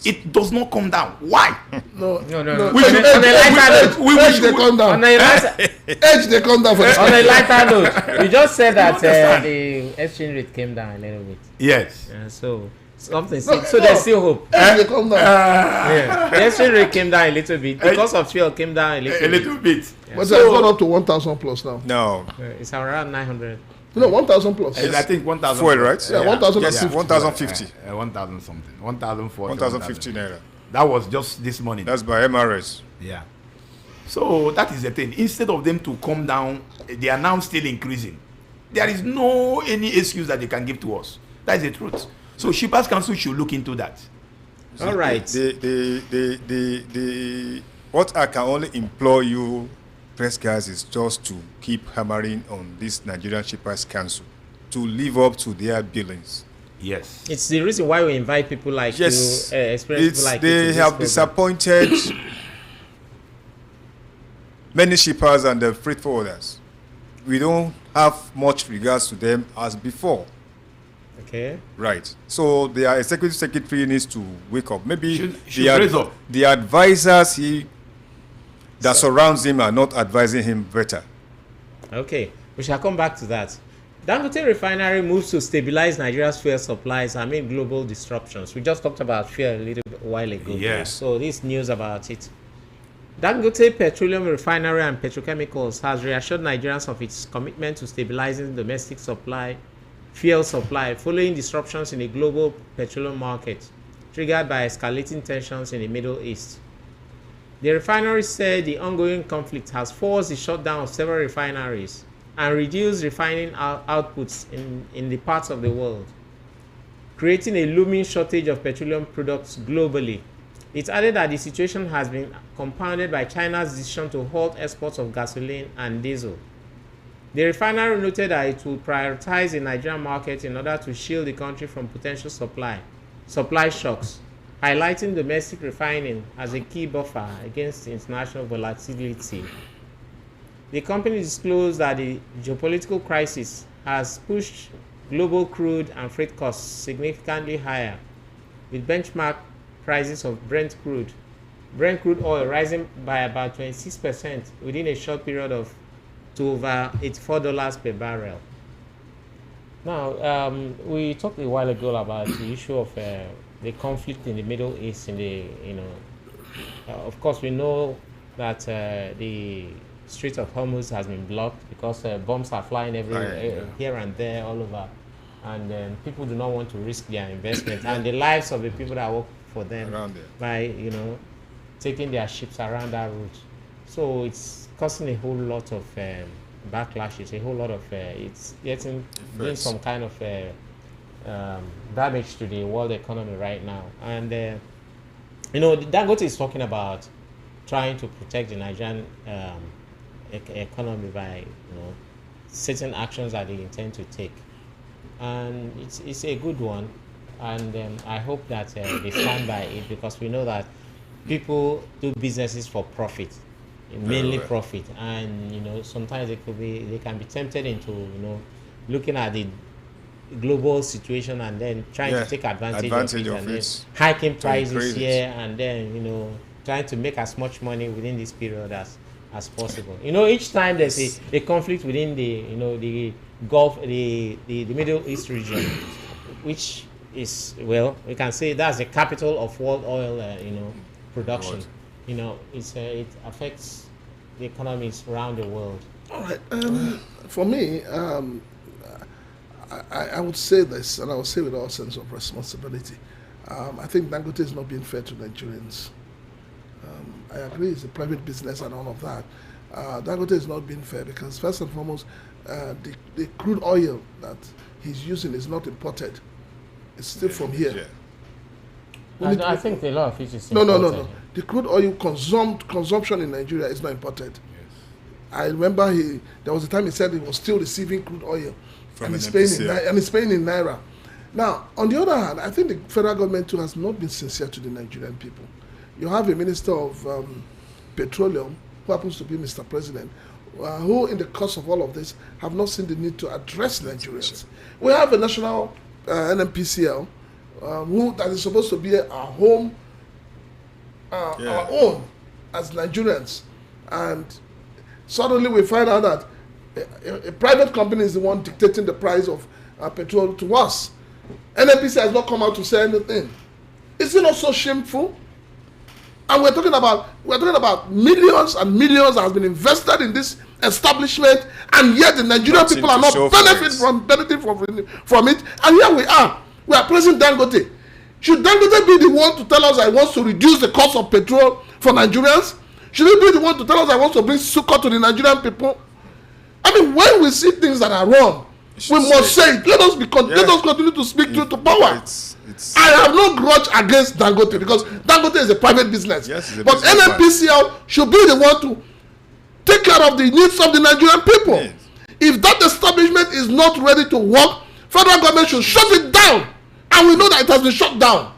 [SPEAKER 3] it does not come down. Why?
[SPEAKER 1] No.
[SPEAKER 3] We wish they come down.
[SPEAKER 1] Edge they come down for
[SPEAKER 2] on a lighter note, you just said that the exchange rate came down a little bit.
[SPEAKER 3] Yes.
[SPEAKER 2] So something. So there's still hope.
[SPEAKER 1] Edge they come down.
[SPEAKER 2] Yeah. The exchange rate came down a little bit because of fuel came down a little
[SPEAKER 3] bit.
[SPEAKER 1] Yeah. But it's gone up to 1,000 plus now.
[SPEAKER 4] No.
[SPEAKER 2] It's around 900.
[SPEAKER 1] No, 1,000 plus.
[SPEAKER 3] I think 1,000.
[SPEAKER 4] Fuel, right?
[SPEAKER 1] Yeah, 1,000.
[SPEAKER 4] Yes, 1,050.
[SPEAKER 3] 1,000 something. 1,004.
[SPEAKER 4] 1,050 naira.
[SPEAKER 3] That was just this morning.
[SPEAKER 4] That's by MRS.
[SPEAKER 3] Yeah. So that is the thing. Instead of them to come down, they are now still increasing. There is no any excuse that they can give to us. That is the truth. So Shippers Council should look into that.
[SPEAKER 2] All right.
[SPEAKER 4] What I can only implore you, press guys, is just to keep hammering on this Nigerian Shippers Council to live up to their billings.
[SPEAKER 3] Yes.
[SPEAKER 2] It's the reason why we invite people like you, experienced people like you.
[SPEAKER 4] They have disappointed many shippers and the freight forwarders. We don't have much regards to them as before.
[SPEAKER 2] Okay.
[SPEAKER 4] Right. So their executive secretary needs to wake up. Maybe
[SPEAKER 3] should
[SPEAKER 4] the advisors that surrounds him are not advising him better.
[SPEAKER 2] Okay, we shall come back to that. Dangote refinery moves to stabilize Nigeria's fuel supplies amid global disruptions. We just talked about fuel a little while ago.
[SPEAKER 3] Yes.
[SPEAKER 2] So this news about it. Dangote Petroleum Refinery and Petrochemicals has reassured Nigerians of its commitment to stabilizing domestic fuel supply following disruptions in the global petroleum market. triggered by escalating tensions in the Middle East. The refinery said the ongoing conflict has forced the shutdown of several refineries and reduced refining outputs in the parts of the world, creating a looming shortage of petroleum products globally. It added that the situation has been compounded by China's decision to halt exports of gasoline and diesel. The refinery noted that it will prioritize the Nigerian market in order to shield the country from potential supply shocks, highlighting domestic refining as a key buffer against international volatility. The company disclosed that the geopolitical crisis has pushed global crude and freight costs significantly higher, with benchmark prices of Brent crude oil rising by about 26% within a short period to over $84 per barrel. Now, we talked a while ago about the issue of the conflict in the Middle East. Of course, we know that the Strait of Hormuz has been blocked because bombs are flying everywhere, here and there, all over, and people do not want to risk their investment and the lives of the people that work for them by taking their ships around that route. So it's causing a whole lot of backlash. It's a whole lot of it's doing some kind of damage to the world economy right now. And Dangote is talking about trying to protect the Nigerian economy by certain actions that they intend to take, and it's a good one. And I hope that they stand by it, because we know that people do businesses for profit, mainly profit, and sometimes they can be tempted into looking at the global situation and then trying to take advantage of it, and then hiking prices here and then trying to make as much money within this period as possible. Each time there's a conflict within the Gulf, the Middle East region, which is, we can say that's the capital of world oil production. It affects the economies around the world.
[SPEAKER 1] All right. For me, I would say this, and I would say with all sense of responsibility. I think Dangote is not being fair to Nigerians. I agree it's a private business and all of that. Dangote is not being fair because, first and foremost, the crude oil that he's using is not imported. It's still from here.
[SPEAKER 2] I think a lot of it is
[SPEAKER 1] imported.
[SPEAKER 2] No.
[SPEAKER 1] The crude oil consumption in Nigeria is not imported. Yes. I remember there was a time he said he was still receiving crude oil and he's paying in Naira. Now, on the other hand, I think the federal government too has not been sincere to the Nigerian people. You have a minister of petroleum, who happens to be Mr. President, who in the course of all of this have not seen the need to address Nigerians. We have a national NMPCL, that is supposed to be our home, our own as Nigerians, and suddenly we find out that a private company is the one dictating the price of petrol to us. NMPC has not come out to say anything. Is it not so shameful? And we're talking about millions and millions that has been invested in this establishment, and yet the Nigerian people are not benefiting from it. And here we are praising Dangote. Should Dangote be the one to tell us that he wants to reduce the cost of petrol for Nigerians? Should he be the one to tell us that he wants to bring succor to the Nigerian people? I mean, when we see things that are wrong, we must say it. Let us continue to speak truth to power. I have no grudge against Dangote, because Dangote is a private business. But NNPCL should be the one to take care of the needs of the Nigerian people. Yes. If that establishment is not ready to work, federal government should shut it down. And we know that it has been shut down.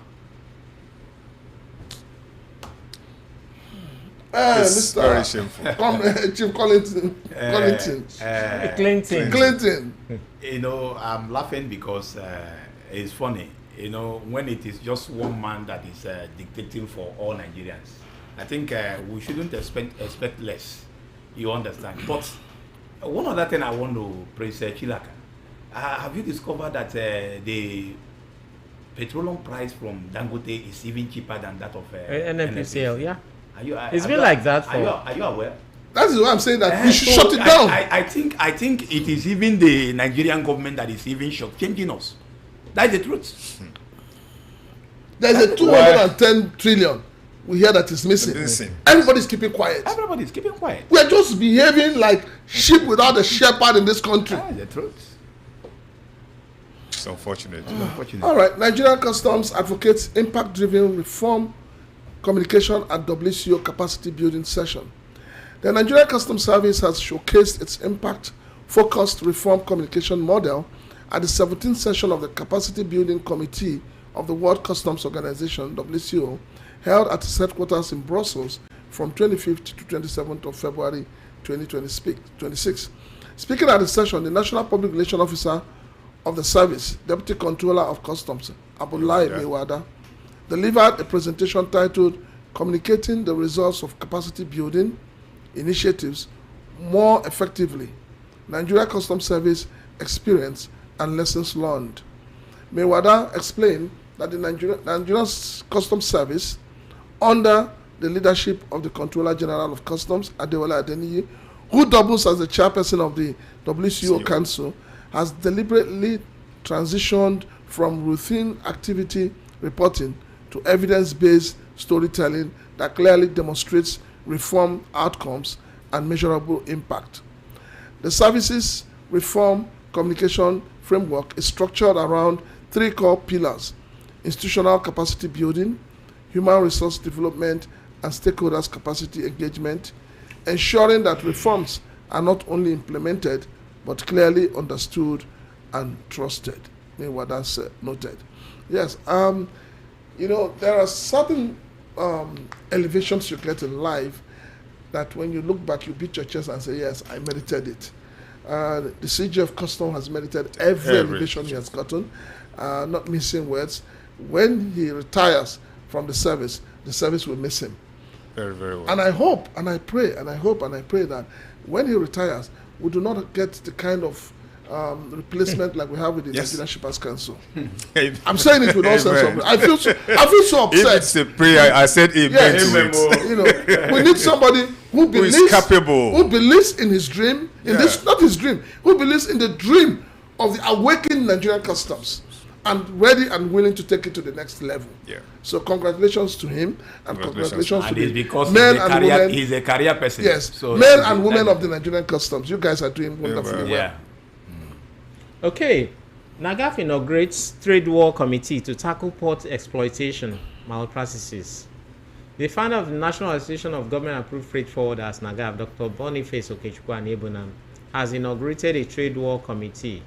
[SPEAKER 4] It's very shameful.
[SPEAKER 1] Chief Clinton.
[SPEAKER 3] I'm laughing because it's funny. When it is just one man that is dictating for all Nigerians, I think we shouldn't expect less. You understand? But one other thing I want to praise Chilaka. Have you discovered that the petroleum price from Dangote is even cheaper than that of
[SPEAKER 2] NNPCL? Yeah. It's been like that for.
[SPEAKER 3] Are you aware?
[SPEAKER 1] That is why I'm saying that we should shut it down.
[SPEAKER 3] I think it is even the Nigerian government that is even changing us. That's the truth.
[SPEAKER 1] There's a 210 trillion. We hear that it's missing. Everybody's keeping quiet.
[SPEAKER 3] Everybody's keeping quiet.
[SPEAKER 1] We're just behaving like sheep without a shepherd in this country.
[SPEAKER 3] That's the truth.
[SPEAKER 4] It's unfortunate.
[SPEAKER 1] All right, Nigerian Customs advocates impact-driven reform communication at WCO capacity building session. The Nigerian Customs Service has showcased its impact-focused reform communication model at the 17th session of the Capacity Building Committee of the World Customs Organization, WCO, held at its headquarters in Brussels from 25th to 27th of February 2026. Speaking at the session, the National Public Relations Officer of the Service, Deputy Controller of Customs, Abdullahi Mewada, delivered a presentation titled Communicating the Results of Capacity Building Initiatives More Effectively, Nigeria Customs Service Experience and Lessons Learned. Mewada explained that the Nigerian Customs Service, under the leadership of the Controller General of Customs, Adewale Adeniyi, who doubles as the chairperson of the WCO Council, has deliberately transitioned from routine activity reporting to evidence-based storytelling that clearly demonstrates reform outcomes and measurable impact. The service's reform communication framework is structured around three core pillars: institutional capacity building, human resource development, and stakeholders' capacity engagement, ensuring that reforms are not only implemented but clearly understood and trusted. What that's noted. Yes, there are certain elevations you get in life that when you look back, you beat your chest and say, yes, I merited it. The CG of Custom has merited every elevation he has gotten, not missing words. When he retires from the service will miss him.
[SPEAKER 4] Very, very well.
[SPEAKER 1] And I hope, and I pray, that when he retires, we do not get the kind of replacement like we have with the Nigerian Shippers Council. I'm saying it with all sense of it. I feel so upset.
[SPEAKER 4] If it's a prayer, I said amen to it.
[SPEAKER 1] We need somebody who believes,
[SPEAKER 4] is capable,
[SPEAKER 1] who believes in his dream, not his dream, who believes in the dream of the awakened Nigerian Customs, and ready and willing to take it to the next level.
[SPEAKER 4] Yeah.
[SPEAKER 1] So congratulations to him, and congratulations to
[SPEAKER 3] the
[SPEAKER 1] because men and women.
[SPEAKER 3] He's a career person.
[SPEAKER 1] Yes,
[SPEAKER 3] so
[SPEAKER 1] men and women of the Nigerian Customs. You guys are doing wonderfully well.
[SPEAKER 2] Okay, Nagaf inaugurates Trade War Committee to tackle port exploitation malpractices. The founder of the National Association of Government-Approved Freight Forwarders, Nagaf, Dr. Boniface Okechukwu Anebunam, has inaugurated a Trade War Committee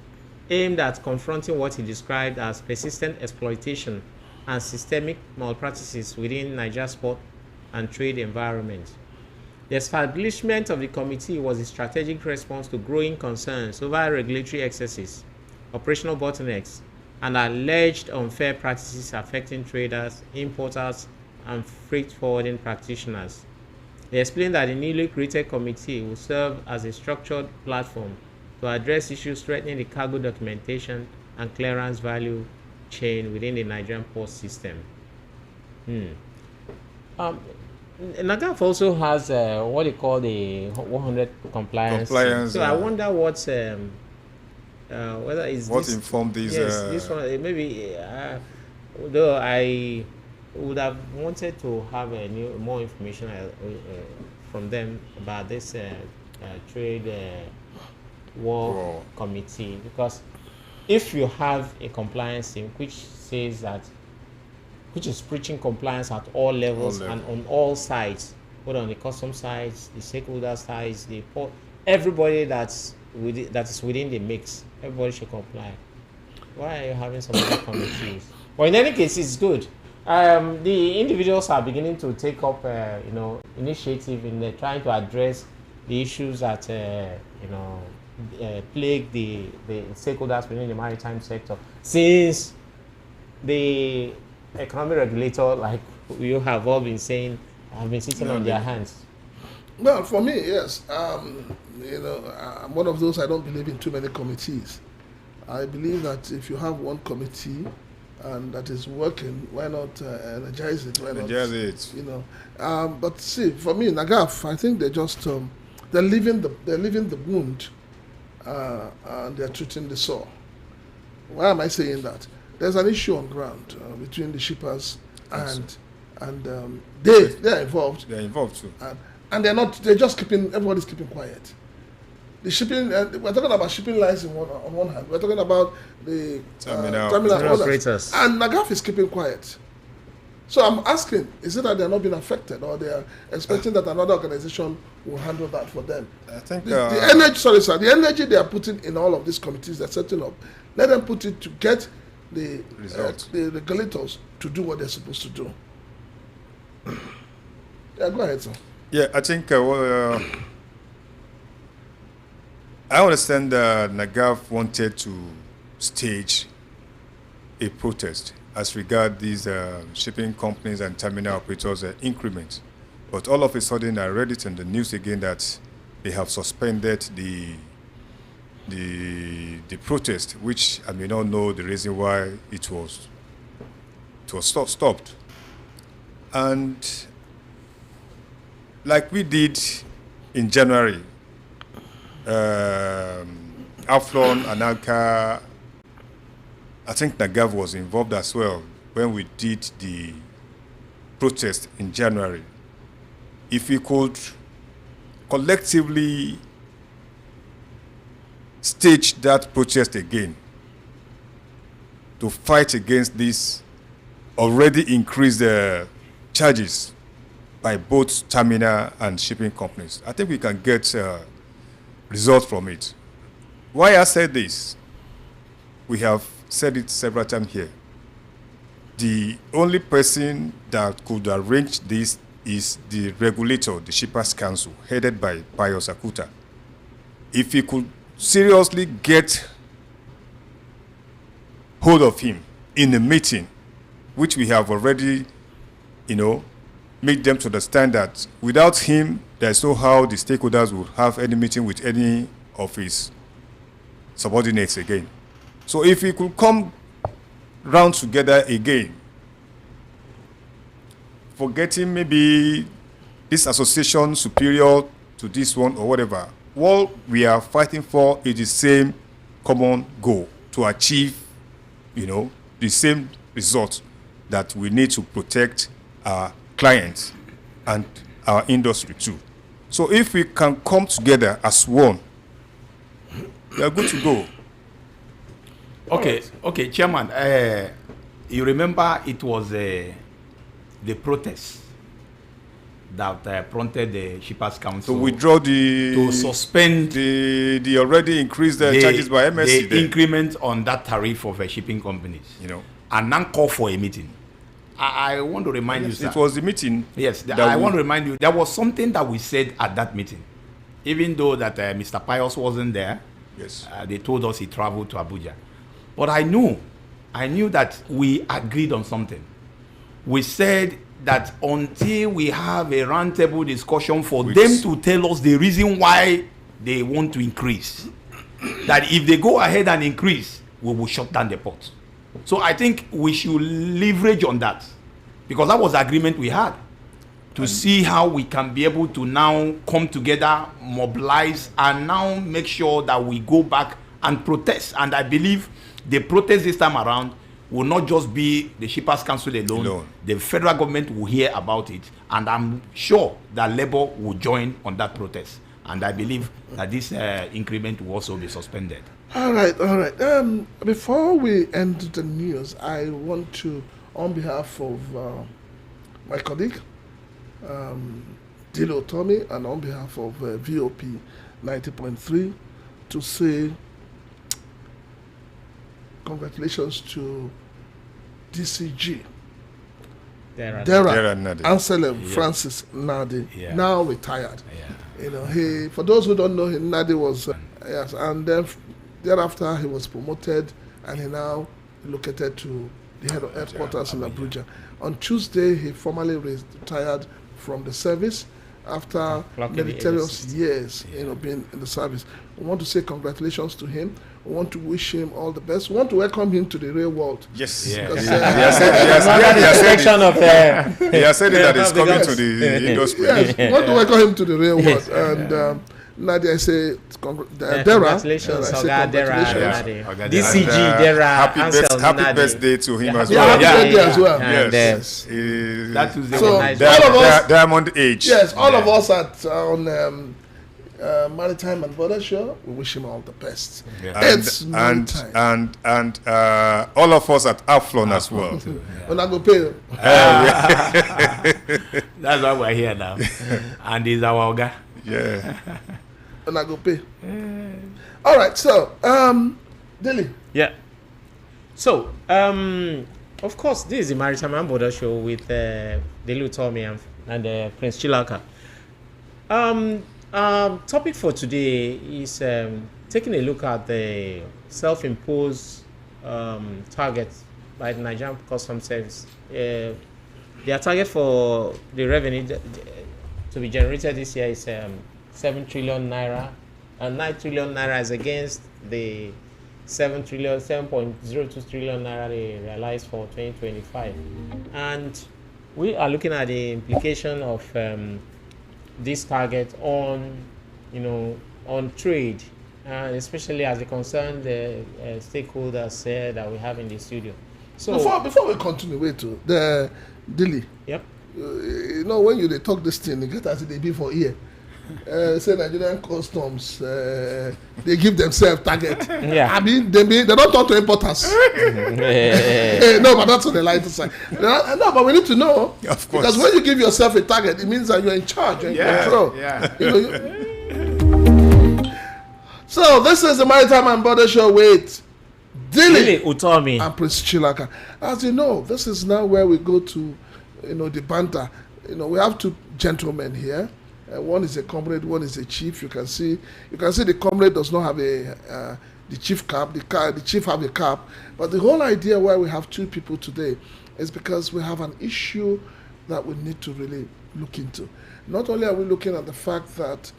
[SPEAKER 2] aimed at confronting what he described as persistent exploitation and systemic malpractices within Nigeria's port and trade environment. The establishment of the committee was a strategic response to growing concerns over regulatory excesses, operational bottlenecks, and alleged unfair practices affecting traders, importers, and freight forwarding practitioners. They explained that the newly created committee will serve as a structured platform to address issues threatening the cargo documentation and clearance value chain within the Nigerian port system. Nagaf also has what they call the 100 compliance. So I wonder what's whether it's
[SPEAKER 4] what
[SPEAKER 2] this,
[SPEAKER 4] informed these.
[SPEAKER 2] Yes, this one maybe. Though I would have wanted to have more information from them about this trade war committee, because if you have a compliance team which says that, which is preaching compliance at all levels and on all sides, both on the custom sides, the stakeholder sides, the port, everybody that is within the mix, everybody should comply. Why are you having some other committees? Well, in any case, it's good. The individuals are beginning to take up, initiative in trying to address the issues that plague the stakeholders within the maritime sector, since the economic regulator, like you have all been saying, have been sitting on their hands.
[SPEAKER 1] Well, for me, yes. I'm one of those, I don't believe in too many committees. I believe that if you have one committee and that is working, why not energize it? Why not,
[SPEAKER 4] it.
[SPEAKER 1] But see, for me, Nagaf, I think they're just they're leaving the wound and they're treating the sore. Why am I saying that? there's an issue on ground between the shippers and they're involved.
[SPEAKER 4] They're involved too.
[SPEAKER 1] And they're just everybody's keeping quiet. The shipping, we're talking about shipping lines on one hand. We're talking about the terminal owners. And Nagaf is keeping quiet. So I'm asking, is it that they're not being affected, or they are expecting that another organization will handle that for them?
[SPEAKER 4] I think
[SPEAKER 1] the energy they are putting in all of these committees they're setting up, let them put it to get the regulators to do what they're supposed to do. Yeah, go ahead, sir.
[SPEAKER 4] Yeah, I think I understand Nagaf wanted to stage a protest as regard these shipping companies and terminal operators' increments. But all of a sudden, I read it in the news again that they have suspended the protest, which I may not know the reason why it was stopped. And like we did in January, Aflon and Alka, I think Nagaf was involved as well when we did the protest in January. If we could collectively stage that protest again to fight against these already increased charges by both terminal and shipping companies, I think we can get results from it. Why I said this, we have said it several times here. The only person that could arrange this is the regulator, the Shippers Council, headed by Pius Akuta. If he could seriously get hold of him in a meeting, which we have already, made them to understand that without him, there's no how the stakeholders would have any meeting with any of his subordinates again. So if we could come round together again, forgetting maybe this association superior to this one or whatever, what we are fighting for is the same common goal, to achieve, the same result, that we need to protect our clients and our industry too. So if we can come together as one, we are good to go.
[SPEAKER 3] Okay, Chairman. You remember it was the protest that prompted the Shippers Council
[SPEAKER 4] to withdraw to
[SPEAKER 3] suspend
[SPEAKER 4] the already increased charges by MSC.
[SPEAKER 3] The increment on that tariff of shipping companies. And now call for a meeting. I want to remind you, sir.
[SPEAKER 4] It was the meeting.
[SPEAKER 3] Yes, I want to remind you, there was something that we said at that meeting. Even though that Mr. Pius wasn't there,
[SPEAKER 4] yes,
[SPEAKER 3] they told us he traveled to Abuja. But I knew that we agreed on something. We said that until we have a roundtable discussion for them to tell us the reason why they want to increase, that if they go ahead and increase, we will shut down the port. So I think we should leverage on that, because that was the agreement we had, to see how we can be able to now come together, mobilize, and now make sure that we go back and protest. And I believe the protest this time around will not just be the Shippers Council alone. The federal government will hear about it, and I'm sure that Labour will join on that protest. And I believe that this increment will also be suspended.
[SPEAKER 1] All right. Before we end the news, I want to, on behalf of my colleague, Dilo Tommy, and on behalf of VOP 90.3, to say congratulations to DCG Dera Anselm Francis Nadi, now retired. He, for those who don't know him, Nadi was yes, and then thereafter he was promoted, and he now relocated to the head of headquarters in Abuja. On Tuesday, he formally retired from the service after meritorious years, being in the service. We want to say congratulations to him. We want to wish him all the best. We want to welcome him to the real world.
[SPEAKER 4] Yes.
[SPEAKER 2] He
[SPEAKER 4] has said that he's coming to the industry.
[SPEAKER 1] Yes, we want to welcome him to the real world. And Nadia, I say, Dera.
[SPEAKER 2] Congratulations,
[SPEAKER 1] I say
[SPEAKER 2] Oga Dera.
[SPEAKER 1] congratulations.
[SPEAKER 3] Oga Dera.
[SPEAKER 2] DCG Dera.
[SPEAKER 4] Happy birthday to him as
[SPEAKER 1] Yeah,
[SPEAKER 4] well.
[SPEAKER 1] happy birthday as well.
[SPEAKER 2] And,
[SPEAKER 4] Yes.
[SPEAKER 3] That Tuesday
[SPEAKER 1] So,
[SPEAKER 3] was
[SPEAKER 2] nice.
[SPEAKER 1] all of us,
[SPEAKER 4] Diamond Age.
[SPEAKER 1] yes, all of us at on Maritime and Border Show, we wish him all the best.
[SPEAKER 3] Yeah.
[SPEAKER 1] It's Maritime.
[SPEAKER 4] And all of us at Aflon as well.
[SPEAKER 1] When I go pay,
[SPEAKER 3] That's why we're here now. And he's our Oga.
[SPEAKER 4] Yeah.
[SPEAKER 1] when I go pay. All right, so Dilly.
[SPEAKER 2] Yeah. So, of course, this is the Maritime and Border Show with Delu Tommy and Prince Chilaka. Topic for today is taking a look at the self-imposed targets by the Nigerian Customs Service. Their target for the revenue to be generated this year is 7 trillion naira, and 9 trillion naira is against the 7.02 trillion naira they realized for 2025. And we are looking at the implication of this target on, on trade, especially as it concerns the stakeholders that we have in the studio. So
[SPEAKER 1] Before we continue, wait to the Dilly.
[SPEAKER 2] Yep.
[SPEAKER 1] When you they talk this thing, you get as they be for here. Say Nigerian customs, they give themselves target.
[SPEAKER 2] Yeah.
[SPEAKER 1] I mean, they don't talk to importers. No, but that's on the lighter side. No, but we need to know.
[SPEAKER 4] Of course.
[SPEAKER 1] Because when you give yourself a target, it means that you're in charge, you're in control.
[SPEAKER 3] Yeah.
[SPEAKER 1] So this is the Maritime and Border Show with Dilly
[SPEAKER 2] Utomi.
[SPEAKER 1] and Prince Chilaka. As you know, this is now where we go to, the banter. We have two gentlemen here. One is a comrade, one is a chief. You can see the comrade does not have the chief cap. The chief have a cap. But the whole idea why we have two people today is because we have an issue that we need to really look into. Not only are we looking at the fact that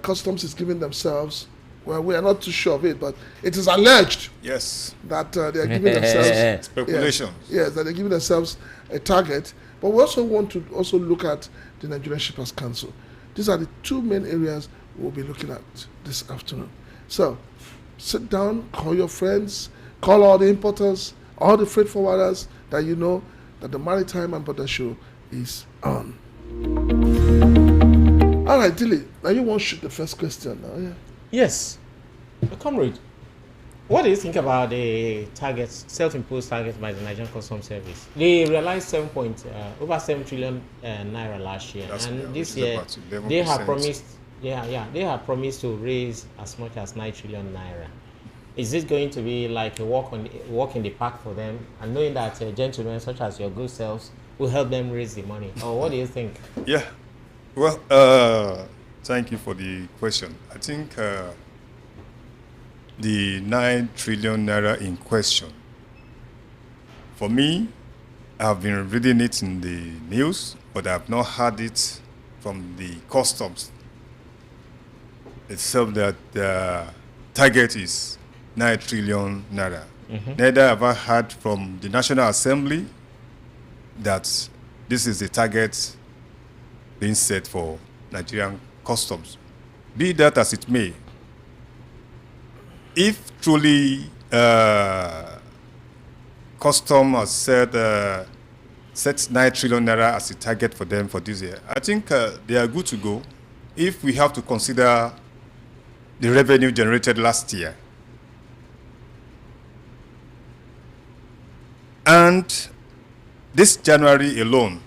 [SPEAKER 1] customs is giving themselves, well, we are not too sure of it, but it is alleged
[SPEAKER 4] Yes.
[SPEAKER 1] that they are giving themselves
[SPEAKER 4] Speculation.
[SPEAKER 1] yes, that they're giving themselves a target. But we also want to also look at the Nigerian Shippers Council. These are the two main areas we'll be looking at this afternoon. So, sit down, call your friends, call all the importers, all the freight forwarders that you know that the Maritime and Border Show is on. All right, Dilly, now you want to shoot the first question now, yeah?
[SPEAKER 2] Yes. Comrade, what do you think about the targets, self-imposed targets by the Nigerian Customs Service? They realized over 7 trillion naira last year, and this year they have promised. They have promised to raise as much as 9 trillion naira. Is this going to be like a walk in the park for them? And knowing that gentlemen such as your good selves will help them raise the money, or what do you think?
[SPEAKER 4] Yeah. Well, thank you for the question. I think the 9 trillion naira in question, for me, I've been reading it in the news, but I've not heard it from the customs itself that the target is 9 trillion naira. Neither have I heard from the National Assembly that this is the target being set for Nigerian customs. Be that as it may, if truly custom has set 9 trillion naira as a target for them for this year, I think they are good to go. If we have to consider the revenue generated last year, and this January alone,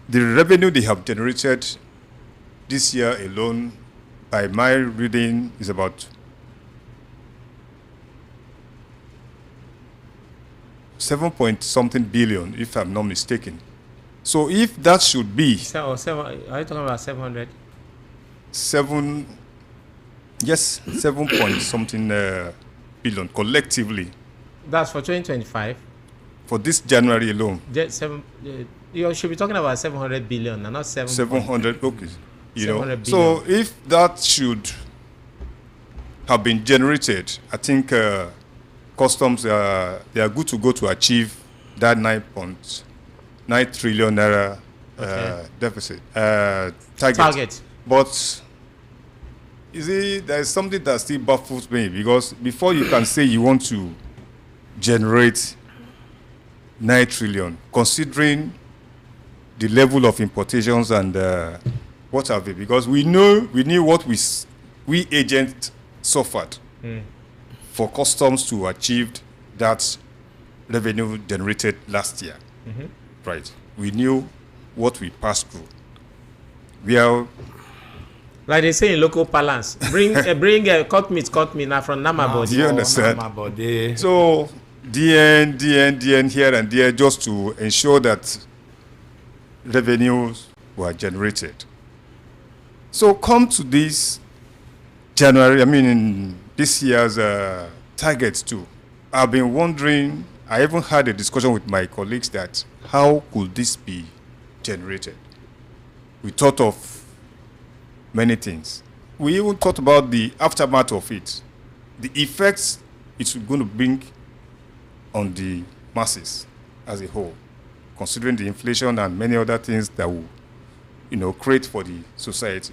[SPEAKER 4] the revenue they have generated this year alone, by my reading, is about 7-point-something billion, if I'm not mistaken. So if that should be
[SPEAKER 2] Are you talking about 700?
[SPEAKER 4] 7-point-something billion collectively
[SPEAKER 2] That's for 2025.
[SPEAKER 4] for this January alone.
[SPEAKER 2] You should be talking about 700 billion and not
[SPEAKER 4] 700, okay.
[SPEAKER 2] 700
[SPEAKER 4] So if that should have been generated, I think customs they are good to go to achieve that 9 trillion naira deficit target. But you see, there is something that still baffles me, because before you can say you want to generate 9 trillion, considering the level of importations and what have you, because we knew what we agents suffered for customs to achieve that revenue generated last year. Right? We knew what we passed through. We are,
[SPEAKER 2] like they say in local parlance, bring cut meat now from Namabodi.
[SPEAKER 4] Do you understand? So DN here and there, just to ensure that revenues were generated. So come to this January, in this year's targets too. I've been wondering, I even had a discussion with my colleagues that how could this be generated? We thought of many things. We even thought about the aftermath of it, the effects it's going to bring on the masses as a whole, considering the inflation and many other things that will, create for the society.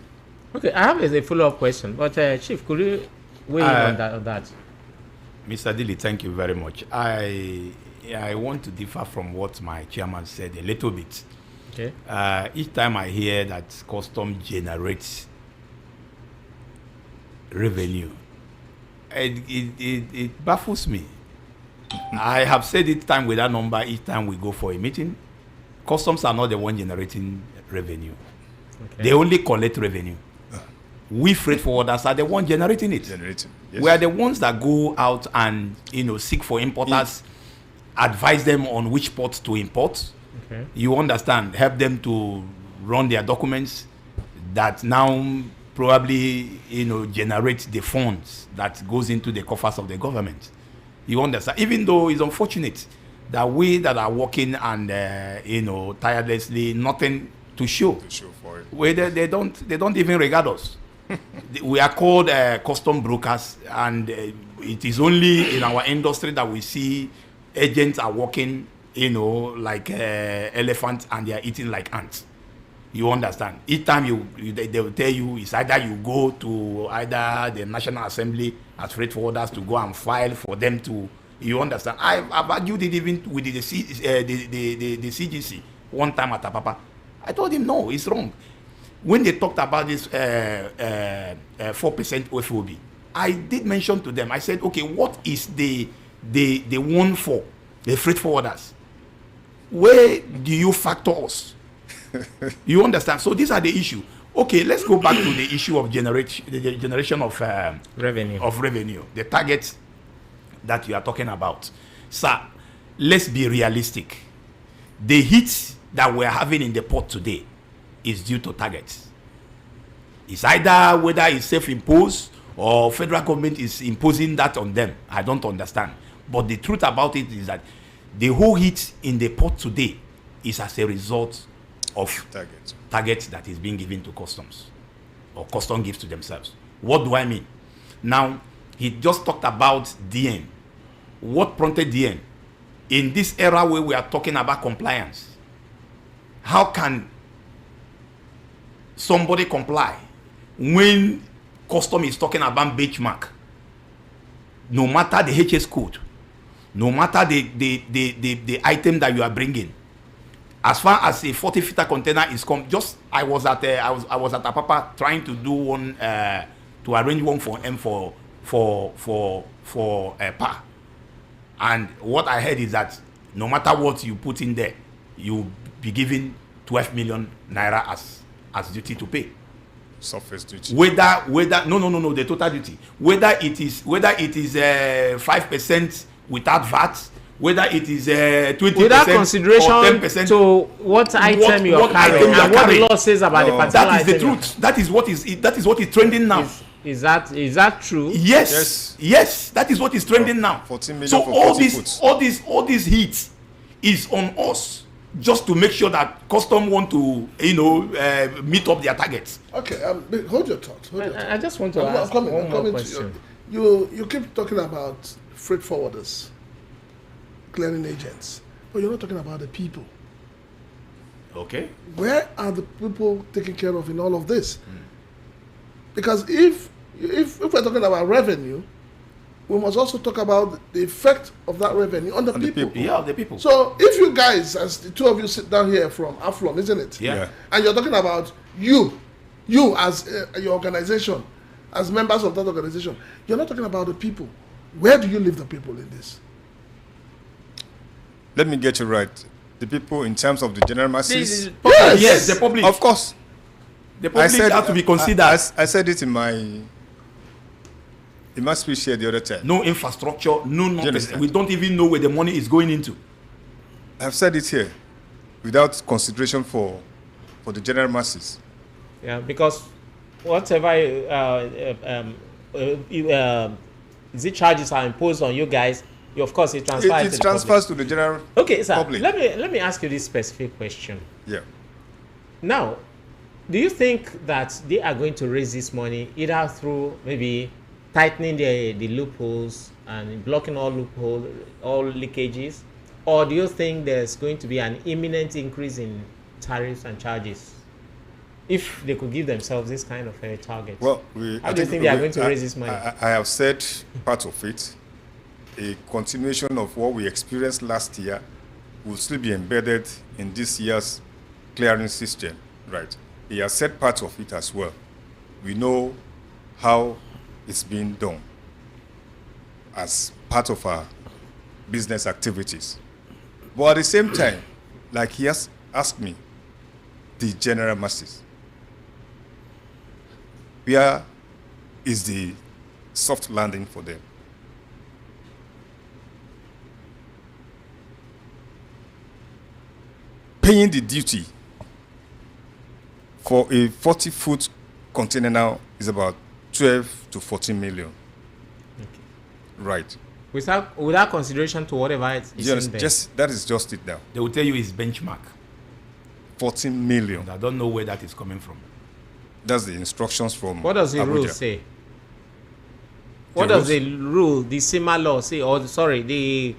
[SPEAKER 2] Okay, I have a follow-up question, but Chief, could you weigh in on that?
[SPEAKER 3] Mr. Dilly, thank you very much. I want to differ from what my chairman said a little bit.
[SPEAKER 2] Okay.
[SPEAKER 3] Each time I hear that custom generates revenue, it baffles me. I have said it time with that number each time we go for a meeting. Customs are not the one generating revenue. Okay. They only collect revenue. We freight forwarders are the one generating it.
[SPEAKER 4] Yes.
[SPEAKER 3] We are the ones that go out and seek for importers, advise them on which port to import.
[SPEAKER 2] Okay.
[SPEAKER 3] You understand? Help them to run their documents that now probably generate the funds that goes into the coffers of the government. You understand? Even though it's unfortunate that we that are working and tirelessly, nothing to show
[SPEAKER 4] for it.
[SPEAKER 3] Whether they don't even regard us. We are called custom brokers, and it is only in our industry that we see agents are working, like elephants, and they are eating like ants. You understand? Each time they will tell you, it's either you go to either the National Assembly as freight forwarders to go and file for them to. You understand? I've argued it even with the CGC one time at Apapa. I told him no, it's wrong. When they talked about this 4% OFOB, I did mention to them, I said, okay, what is the one for the freight forwarders? Where do you factor us? You understand? So these are the issue. Okay, let's go back to the issue of the generation of revenue, the targets that you are talking about. Sir, let's be realistic. The hit that we're having in the port today is due to targets. It's either whether it's self-imposed or federal government is imposing that on them. I don't understand. But the truth about it is that the whole hit in the port today is as a result of targets that is being given to customs, or custom gives to themselves. What do I mean? Now, he just talked about DN. What prompted DN? In this era where we are talking about compliance, how can somebody comply when custom is talking about benchmark? No matter the HS code, no matter the item that you are bringing, as far as a 40-footer container is I was at Apapa trying to do one to arrange one for M for PA, and what I heard is that no matter what you put in there, you'll be given 12 million naira as duty to pay.
[SPEAKER 4] Surface duty.
[SPEAKER 3] Whether no, the total duty. Whether it is 5% without VAT, whether it is 20%
[SPEAKER 2] without consideration
[SPEAKER 3] or 10%
[SPEAKER 2] to what item you are carrying and what the law says about the particular
[SPEAKER 3] that is the truth. That is what is trending now.
[SPEAKER 2] Is that true?
[SPEAKER 3] Yes, that is what is trending now.
[SPEAKER 4] 14 million
[SPEAKER 3] so
[SPEAKER 4] for
[SPEAKER 3] all these hits is on us, just to make sure that custom want to meet up their targets.
[SPEAKER 1] Okay, hold your thought.
[SPEAKER 2] I just want to ask one more question.
[SPEAKER 1] You keep talking about freight forwarders, clearing agents, but you're not talking about the people.
[SPEAKER 3] Okay.
[SPEAKER 1] Where are the people taken care of in all of this? Because if we're talking about revenue, we must also talk about the effect of that revenue on the people.
[SPEAKER 3] Yeah, the people.
[SPEAKER 1] So if you guys, as the two of you sit down here from Aflon, isn't it?
[SPEAKER 3] Yeah.
[SPEAKER 1] And you're talking about you as your organization, as members of that organization, you're not talking about the people. Where do you leave the people in this?
[SPEAKER 4] Let me get you right. The people in terms of the general masses.
[SPEAKER 3] Yes, the public.
[SPEAKER 4] Of course.
[SPEAKER 3] The public has to be considered.
[SPEAKER 4] I said it in my speech here the other time.
[SPEAKER 3] No infrastructure, no nothing.
[SPEAKER 4] understand?
[SPEAKER 3] We don't even know where the money is going into.
[SPEAKER 4] I've said it here without consideration for the general masses.
[SPEAKER 2] Yeah, because whatever charges are imposed on you guys, of course it transfers.
[SPEAKER 4] It transfers to the general
[SPEAKER 2] okay, sir.
[SPEAKER 4] public.
[SPEAKER 2] Let me ask you this specific question.
[SPEAKER 4] Yeah.
[SPEAKER 2] Now, do you think that they are going to raise this money either through maybe tightening the loopholes and blocking all leakages, or do you think there's going to be an imminent increase in tariffs and charges if they could give themselves this kind of a target?
[SPEAKER 4] Well,
[SPEAKER 2] how do you think they are going to raise this money?
[SPEAKER 4] I have said part of it. A continuation of what we experienced last year will still be embedded in this year's clearing system, right? He has said part of it as well. We know how it's being done as part of our business activities. But at the same time, like he has asked me, the general masses, where is the soft landing for them? Paying the duty for a 40-foot container now is about 12 to 14 million.
[SPEAKER 2] Okay.
[SPEAKER 4] Right.
[SPEAKER 2] Without consideration to whatever it is in there.
[SPEAKER 4] That is just it now.
[SPEAKER 3] They will tell you it's benchmark.
[SPEAKER 4] 14 million.
[SPEAKER 3] And I don't know where that is coming from.
[SPEAKER 4] That's the instructions from
[SPEAKER 2] What does the
[SPEAKER 4] Abuja.
[SPEAKER 2] rule say? What does the rule, the SEMA law say? Or sorry, the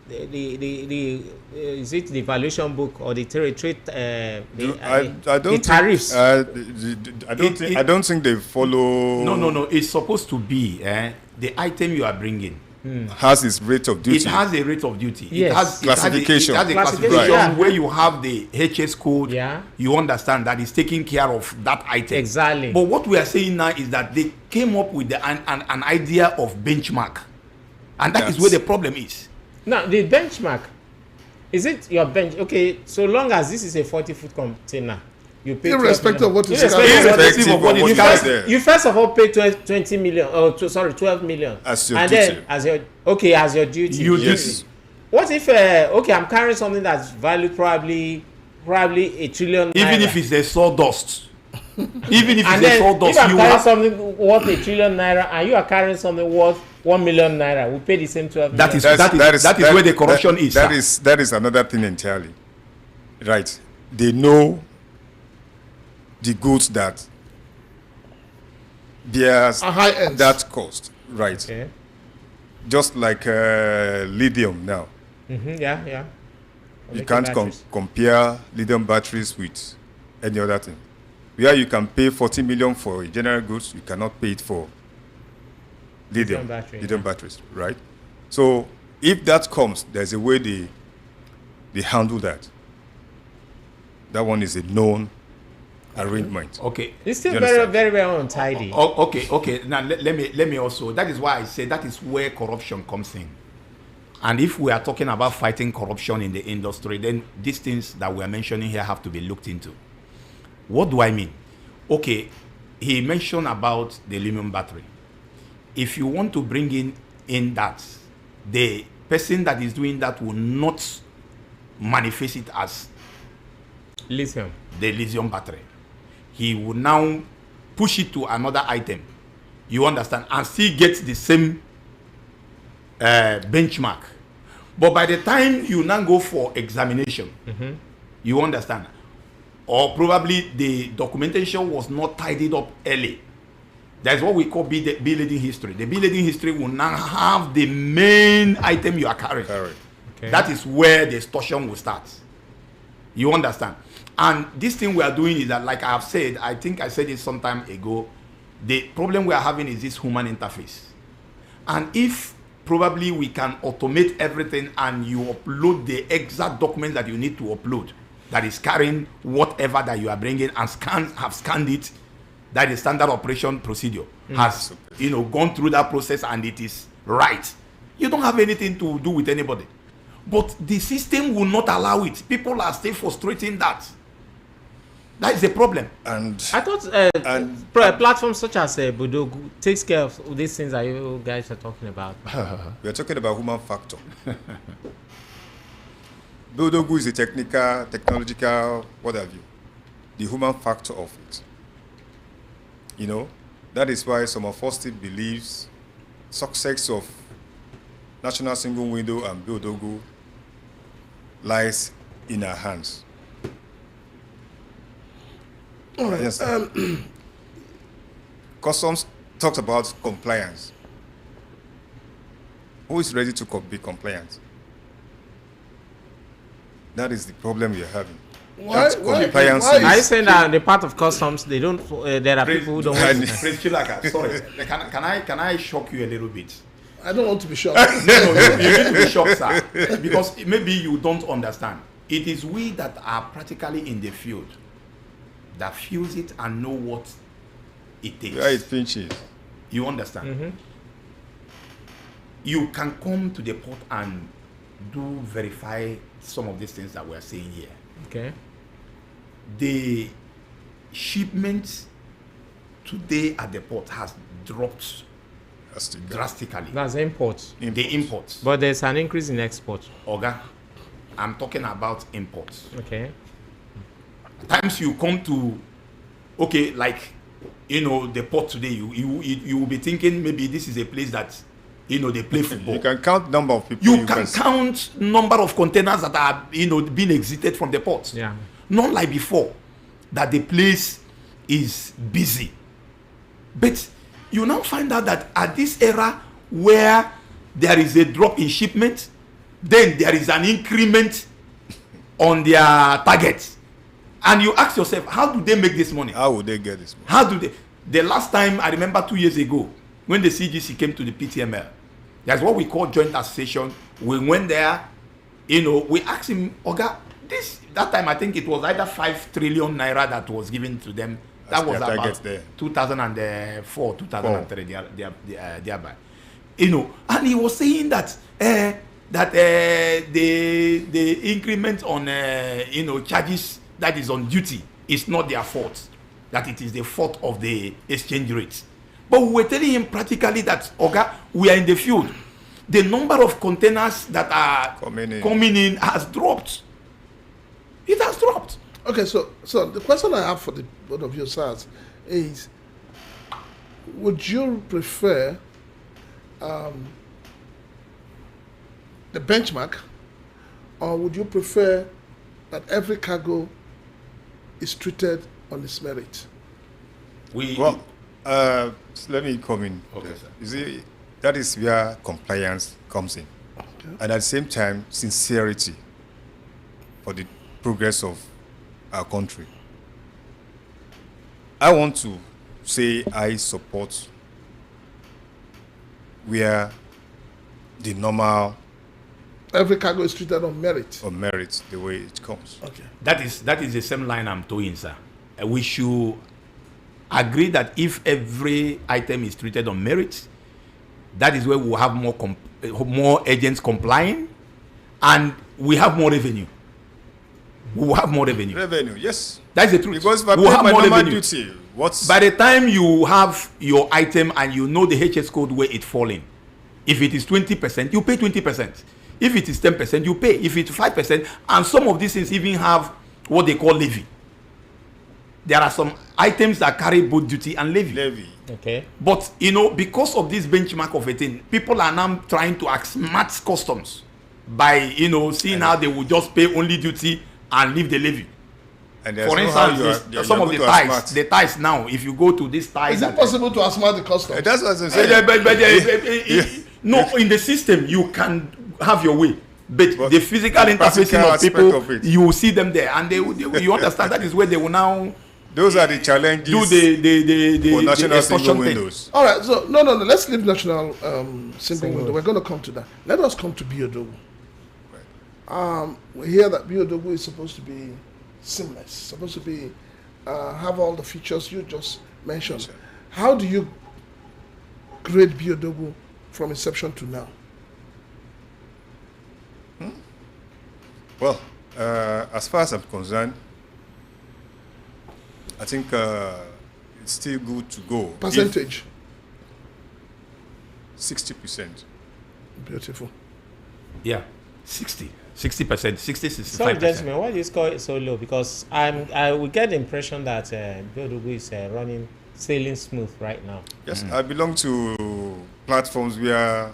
[SPEAKER 2] is it the valuation book or the trade?
[SPEAKER 4] I don't
[SPEAKER 2] the tariffs.
[SPEAKER 4] I don't think they follow.
[SPEAKER 3] No. It's supposed to be the item you are bringing
[SPEAKER 4] has its rate of duty.
[SPEAKER 3] It has a rate of duty.
[SPEAKER 2] Yes.
[SPEAKER 3] It has
[SPEAKER 4] Classification.
[SPEAKER 3] It has a
[SPEAKER 2] Classification,
[SPEAKER 3] classification
[SPEAKER 2] yeah.
[SPEAKER 3] where you have the HS code.
[SPEAKER 2] Yeah.
[SPEAKER 3] You understand that is taking care of that item.
[SPEAKER 2] Exactly.
[SPEAKER 3] But what we are saying now is that they came up with an idea of benchmark, and that is where the problem is.
[SPEAKER 2] Now, the benchmark, is it your bench? Okay, so long as this is a 40-foot container, you pay
[SPEAKER 1] Irrespective of what is
[SPEAKER 3] Irrespective of what is
[SPEAKER 4] there.
[SPEAKER 2] you first of all pay 20 million, or 12 million.
[SPEAKER 4] As your
[SPEAKER 2] and
[SPEAKER 4] duty.
[SPEAKER 2] then, as your duty.
[SPEAKER 4] Yes.
[SPEAKER 2] What if, I'm carrying something that's valued probably $1 trillion.
[SPEAKER 3] Even if it's a sawdust. Even if
[SPEAKER 2] and
[SPEAKER 3] it's a
[SPEAKER 2] then,
[SPEAKER 3] sawdust,
[SPEAKER 2] if I'm
[SPEAKER 3] you
[SPEAKER 2] carrying
[SPEAKER 3] have
[SPEAKER 2] something worth $1 trillion and you are carrying something worth 1 million naira, we pay the same 12 million.
[SPEAKER 3] that is where the corruption is.
[SPEAKER 4] That is another thing entirely. Right. They know the goods that bears
[SPEAKER 1] A high end.
[SPEAKER 4] that cost. Right.
[SPEAKER 2] Okay.
[SPEAKER 4] Just like lithium now.
[SPEAKER 2] Yeah.
[SPEAKER 4] You can't compare lithium batteries with any other thing. Where you can pay 40 million for a general goods, you cannot pay it for lithium batteries, right? So if that comes, there's a way they handle that. That one is a known arrangement.
[SPEAKER 3] Okay.
[SPEAKER 2] It's still very, very, very untidy.
[SPEAKER 3] Okay. Now let me also. That is why I say that is where corruption comes in. And if we are talking about fighting corruption in the industry, then these things that we are mentioning here have to be looked into. What do I mean? Okay, he mentioned about the lithium battery. If you want to bring in that, the person that is doing that will not manifest it as
[SPEAKER 2] Lithium.
[SPEAKER 3] the lithium battery. He will now push it to another item. You understand? And still get the same benchmark. But by the time you now go for examination, you understand? Or probably the documentation was not tidied up early. That's what we call bill-leading history. The bill-leading history will now have the main item you are carrying.
[SPEAKER 4] Correct.
[SPEAKER 2] Okay.
[SPEAKER 3] That is where the extortion will start. You understand? And this thing we are doing is that, like I have said, I think I said it some time ago, the problem we are having is this human interface. And if probably we can automate everything and you upload the exact documents that you need to upload, that is carrying whatever that you are bringing, and have scanned it, that is standard operation procedure, has gone through that process and it is right. You don't have anything to do with anybody. But the system will not allow it. People are still frustrating that. That is the problem.
[SPEAKER 4] And
[SPEAKER 2] I thought platforms such as Budogu takes care of these things that you guys are talking about.
[SPEAKER 4] we are talking about human factor. Budogu is a technological, what have you, the human factor of it. That is why some of us still believes success of National Single Window and Budogu lies in our hands.
[SPEAKER 1] All right.
[SPEAKER 4] Yes, Customs talks about compliance. Who is ready to be compliant? That is the problem we are having. Compliance.
[SPEAKER 2] Are you saying that the part of customs they don't? There are people who don't.
[SPEAKER 3] Prince Chilaka, sorry. Can I shock you a little bit?
[SPEAKER 1] I don't want to be shocked.
[SPEAKER 3] No, you need to be shocked, sir, because maybe you don't understand. It is we that are practically in the field that feels it and know what it takes.
[SPEAKER 4] Yeah, it pinches.
[SPEAKER 3] You understand?
[SPEAKER 2] Mm-hmm.
[SPEAKER 3] You can come to the port and verify some of these things that we are saying here.
[SPEAKER 2] Okay.
[SPEAKER 3] The shipment today at the port has dropped drastically.
[SPEAKER 2] That's imports.
[SPEAKER 3] The imports.
[SPEAKER 2] But there's an increase in exports.
[SPEAKER 3] Oga, I'm talking about imports.
[SPEAKER 2] Okay.
[SPEAKER 3] Times you come to, the port today, you will be thinking maybe this is a place that, they play football.
[SPEAKER 4] You can count number of people.
[SPEAKER 3] You can count number of containers that are, being exited from the port.
[SPEAKER 2] Yeah.
[SPEAKER 3] Not like before, that the place is busy. But you now find out that at this era where there is a drop in shipment, then there is an increment on their targets. And you ask yourself, how do they make this money?
[SPEAKER 4] How would they get this money?
[SPEAKER 3] How do they? The last time, I remember 2 years ago, when the CGC came to the PTML, there's what we call joint association. We went there, we asked him, Oga, that time I think it was either 5 trillion naira that was given to them. That was about 2004, 2003, thereby. And he was saying that the increment on charges that is on duty is not their fault, that it is the fault of the exchange rates. But we were telling him practically that, Oga, we are in the field. The number of containers that are coming in has dropped. It has dropped.
[SPEAKER 1] Okay, so the question I have for the both of you, sirs, is: would you prefer the benchmark, or would you prefer that every cargo is treated on its merit?
[SPEAKER 4] Let me come in.
[SPEAKER 3] Okay, sir.
[SPEAKER 4] You see, that is where compliance comes in.
[SPEAKER 1] Okay.
[SPEAKER 4] And at the same time, sincerity for the progress of our country. I want to say I support where the normal
[SPEAKER 1] Every cargo is treated on merit.
[SPEAKER 4] or merit, the way it comes.
[SPEAKER 1] Okay.
[SPEAKER 3] That is the same line I'm towing, sir. We should agree that if every item is treated on merit, that is where we will have more agents complying, and we have more revenue. We will have more revenue.
[SPEAKER 4] Revenue, yes.
[SPEAKER 3] That's the truth.
[SPEAKER 4] Because if I
[SPEAKER 3] we'll
[SPEAKER 4] pay
[SPEAKER 3] have
[SPEAKER 4] my
[SPEAKER 3] more
[SPEAKER 4] normal
[SPEAKER 3] revenue.
[SPEAKER 4] duty, what's
[SPEAKER 3] By the time you have your item and you know the HS code where it's falling, if it is 20%, you pay 20%. If it is 10%, you pay. If it's 5%, and some of these things even have what they call levy. There are some items that carry both duty and levy.
[SPEAKER 2] Okay.
[SPEAKER 3] But, because of this benchmark of a thing, people are now trying to outsmart customs by, seeing how they will just pay only duty and leave the levy.
[SPEAKER 4] And
[SPEAKER 3] For instance, some of the ties now, if you go to this ties...
[SPEAKER 1] Is it possible to outsmart the customs?
[SPEAKER 4] That's what I'm saying.
[SPEAKER 3] No, in the system, you can have your way.
[SPEAKER 5] But the physical interfacing
[SPEAKER 4] practical
[SPEAKER 5] of
[SPEAKER 4] aspect
[SPEAKER 5] people,
[SPEAKER 4] of it.
[SPEAKER 5] you will see them there, and you understand that is where they will now
[SPEAKER 4] Those are the challenges
[SPEAKER 5] do
[SPEAKER 4] for national
[SPEAKER 5] extortion
[SPEAKER 4] single
[SPEAKER 5] thing.
[SPEAKER 4] windows.
[SPEAKER 1] All right, so no. Let's leave national single window. We're going to come to that. Let us come to Biodogu. We hear that Biodogu is supposed to be seamless, supposed to be have all the features you just mentioned.
[SPEAKER 4] Sure.
[SPEAKER 1] How do you grade Biodogu from inception to now?
[SPEAKER 4] Well, as far as I'm concerned, I think it's still good to go.
[SPEAKER 1] Percentage?
[SPEAKER 4] 60%.
[SPEAKER 1] Beautiful.
[SPEAKER 5] Yeah, 60%, 65%.
[SPEAKER 2] Sorry, gentlemen, why do you score it so low? Because I will get the impression that Biodogu is running sailing smooth right now.
[SPEAKER 4] Yes, I belong to platforms where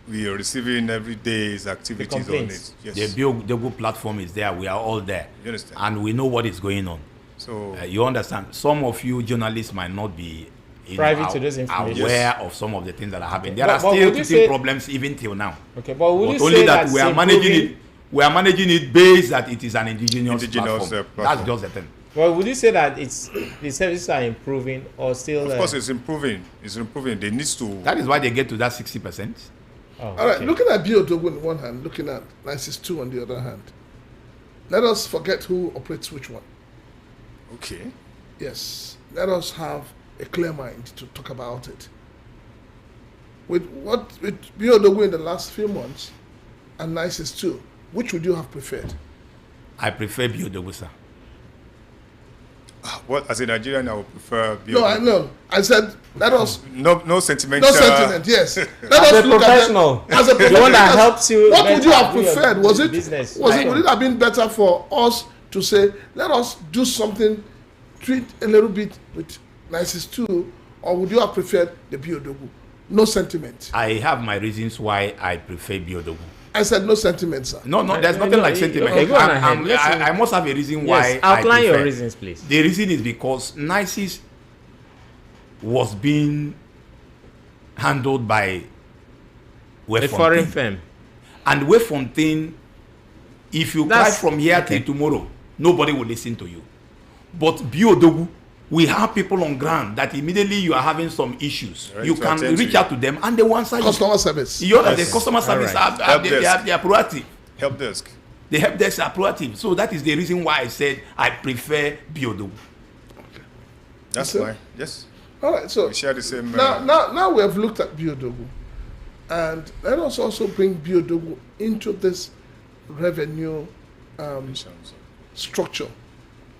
[SPEAKER 4] we are receiving every day's activities on
[SPEAKER 2] complaints.
[SPEAKER 4] it. Yes.
[SPEAKER 5] The Biodogu platform is there. We are all there.
[SPEAKER 4] You understand?
[SPEAKER 5] And we know what is going on.
[SPEAKER 4] So
[SPEAKER 5] You understand? Some of you journalists might not be
[SPEAKER 2] Privy to this information.
[SPEAKER 5] aware of some of the things that are happening. There
[SPEAKER 2] But
[SPEAKER 5] are still
[SPEAKER 2] would you say-
[SPEAKER 5] teething problems even till now.
[SPEAKER 2] Okay, but would you
[SPEAKER 5] But only
[SPEAKER 2] say
[SPEAKER 5] that
[SPEAKER 2] that's
[SPEAKER 5] we are managing
[SPEAKER 2] improving?
[SPEAKER 5] it. We are managing it based that it is an indigenous platform.
[SPEAKER 4] platform.
[SPEAKER 5] That's just the thing.
[SPEAKER 2] Well, would you say that the services are improving or still?
[SPEAKER 4] of course it's improving. It's improving. They need to.
[SPEAKER 5] That is why they get to that 60%.
[SPEAKER 2] Oh,
[SPEAKER 1] All right,
[SPEAKER 2] okay.
[SPEAKER 1] looking at Biodogu on one hand, looking at 962 on the other hand, let us forget who operates which one.
[SPEAKER 4] Okay.
[SPEAKER 1] Yes, let us have a clear mind to talk about it. With Biodogu in the last few months and 962, which would you have preferred?
[SPEAKER 5] I prefer Biodogu, sir.
[SPEAKER 4] Well, as a Nigerian, I would prefer.
[SPEAKER 1] No, I know. I said let us.
[SPEAKER 4] No sentimental.
[SPEAKER 1] No sentiment. Yes. Let
[SPEAKER 2] As
[SPEAKER 1] us
[SPEAKER 2] a
[SPEAKER 1] look
[SPEAKER 2] professional,
[SPEAKER 1] at them as a
[SPEAKER 2] the one that
[SPEAKER 1] professional.
[SPEAKER 2] helps you.
[SPEAKER 1] What would you have
[SPEAKER 2] better do your
[SPEAKER 1] preferred? Was it?
[SPEAKER 2] business?
[SPEAKER 1] Would it have been better for us to say let us do something, treat a little bit with 962, or would you have preferred the Biodogu? No sentiment.
[SPEAKER 5] I have my reasons why I prefer Biodogu.
[SPEAKER 1] I said no sentiment, sir.
[SPEAKER 5] No, there's nothing like sentiment.
[SPEAKER 2] Okay, go on ahead.
[SPEAKER 5] I must have a reason why.
[SPEAKER 2] Yes, outline
[SPEAKER 5] I
[SPEAKER 2] your
[SPEAKER 5] prefer.
[SPEAKER 2] reasons, please.
[SPEAKER 5] The reason is because NICES was being handled by
[SPEAKER 2] A foreign firm.
[SPEAKER 5] And Wefontaine, if you
[SPEAKER 2] That's-
[SPEAKER 5] cry from here
[SPEAKER 2] okay.
[SPEAKER 5] till tomorrow, nobody will listen to you. But Biodogu, we have people on ground that immediately you are having some issues.
[SPEAKER 4] Right,
[SPEAKER 5] You
[SPEAKER 4] to
[SPEAKER 5] can
[SPEAKER 4] attend to
[SPEAKER 5] reach
[SPEAKER 4] you.
[SPEAKER 5] out to them and they will answer you.
[SPEAKER 1] Customer service.
[SPEAKER 5] You know that
[SPEAKER 4] Yes.
[SPEAKER 5] the customer service
[SPEAKER 2] All right.
[SPEAKER 5] have their proactive.
[SPEAKER 4] Help desk.
[SPEAKER 5] The help desk are proactive. So that is the reason why I said I prefer Biodogu.
[SPEAKER 4] That's
[SPEAKER 1] So-
[SPEAKER 4] fine. Yes.
[SPEAKER 1] All right. So
[SPEAKER 4] We share the same.
[SPEAKER 1] now we have looked at Biodogu, and let us also bring Biodogu into this revenue
[SPEAKER 4] missions.
[SPEAKER 1] structure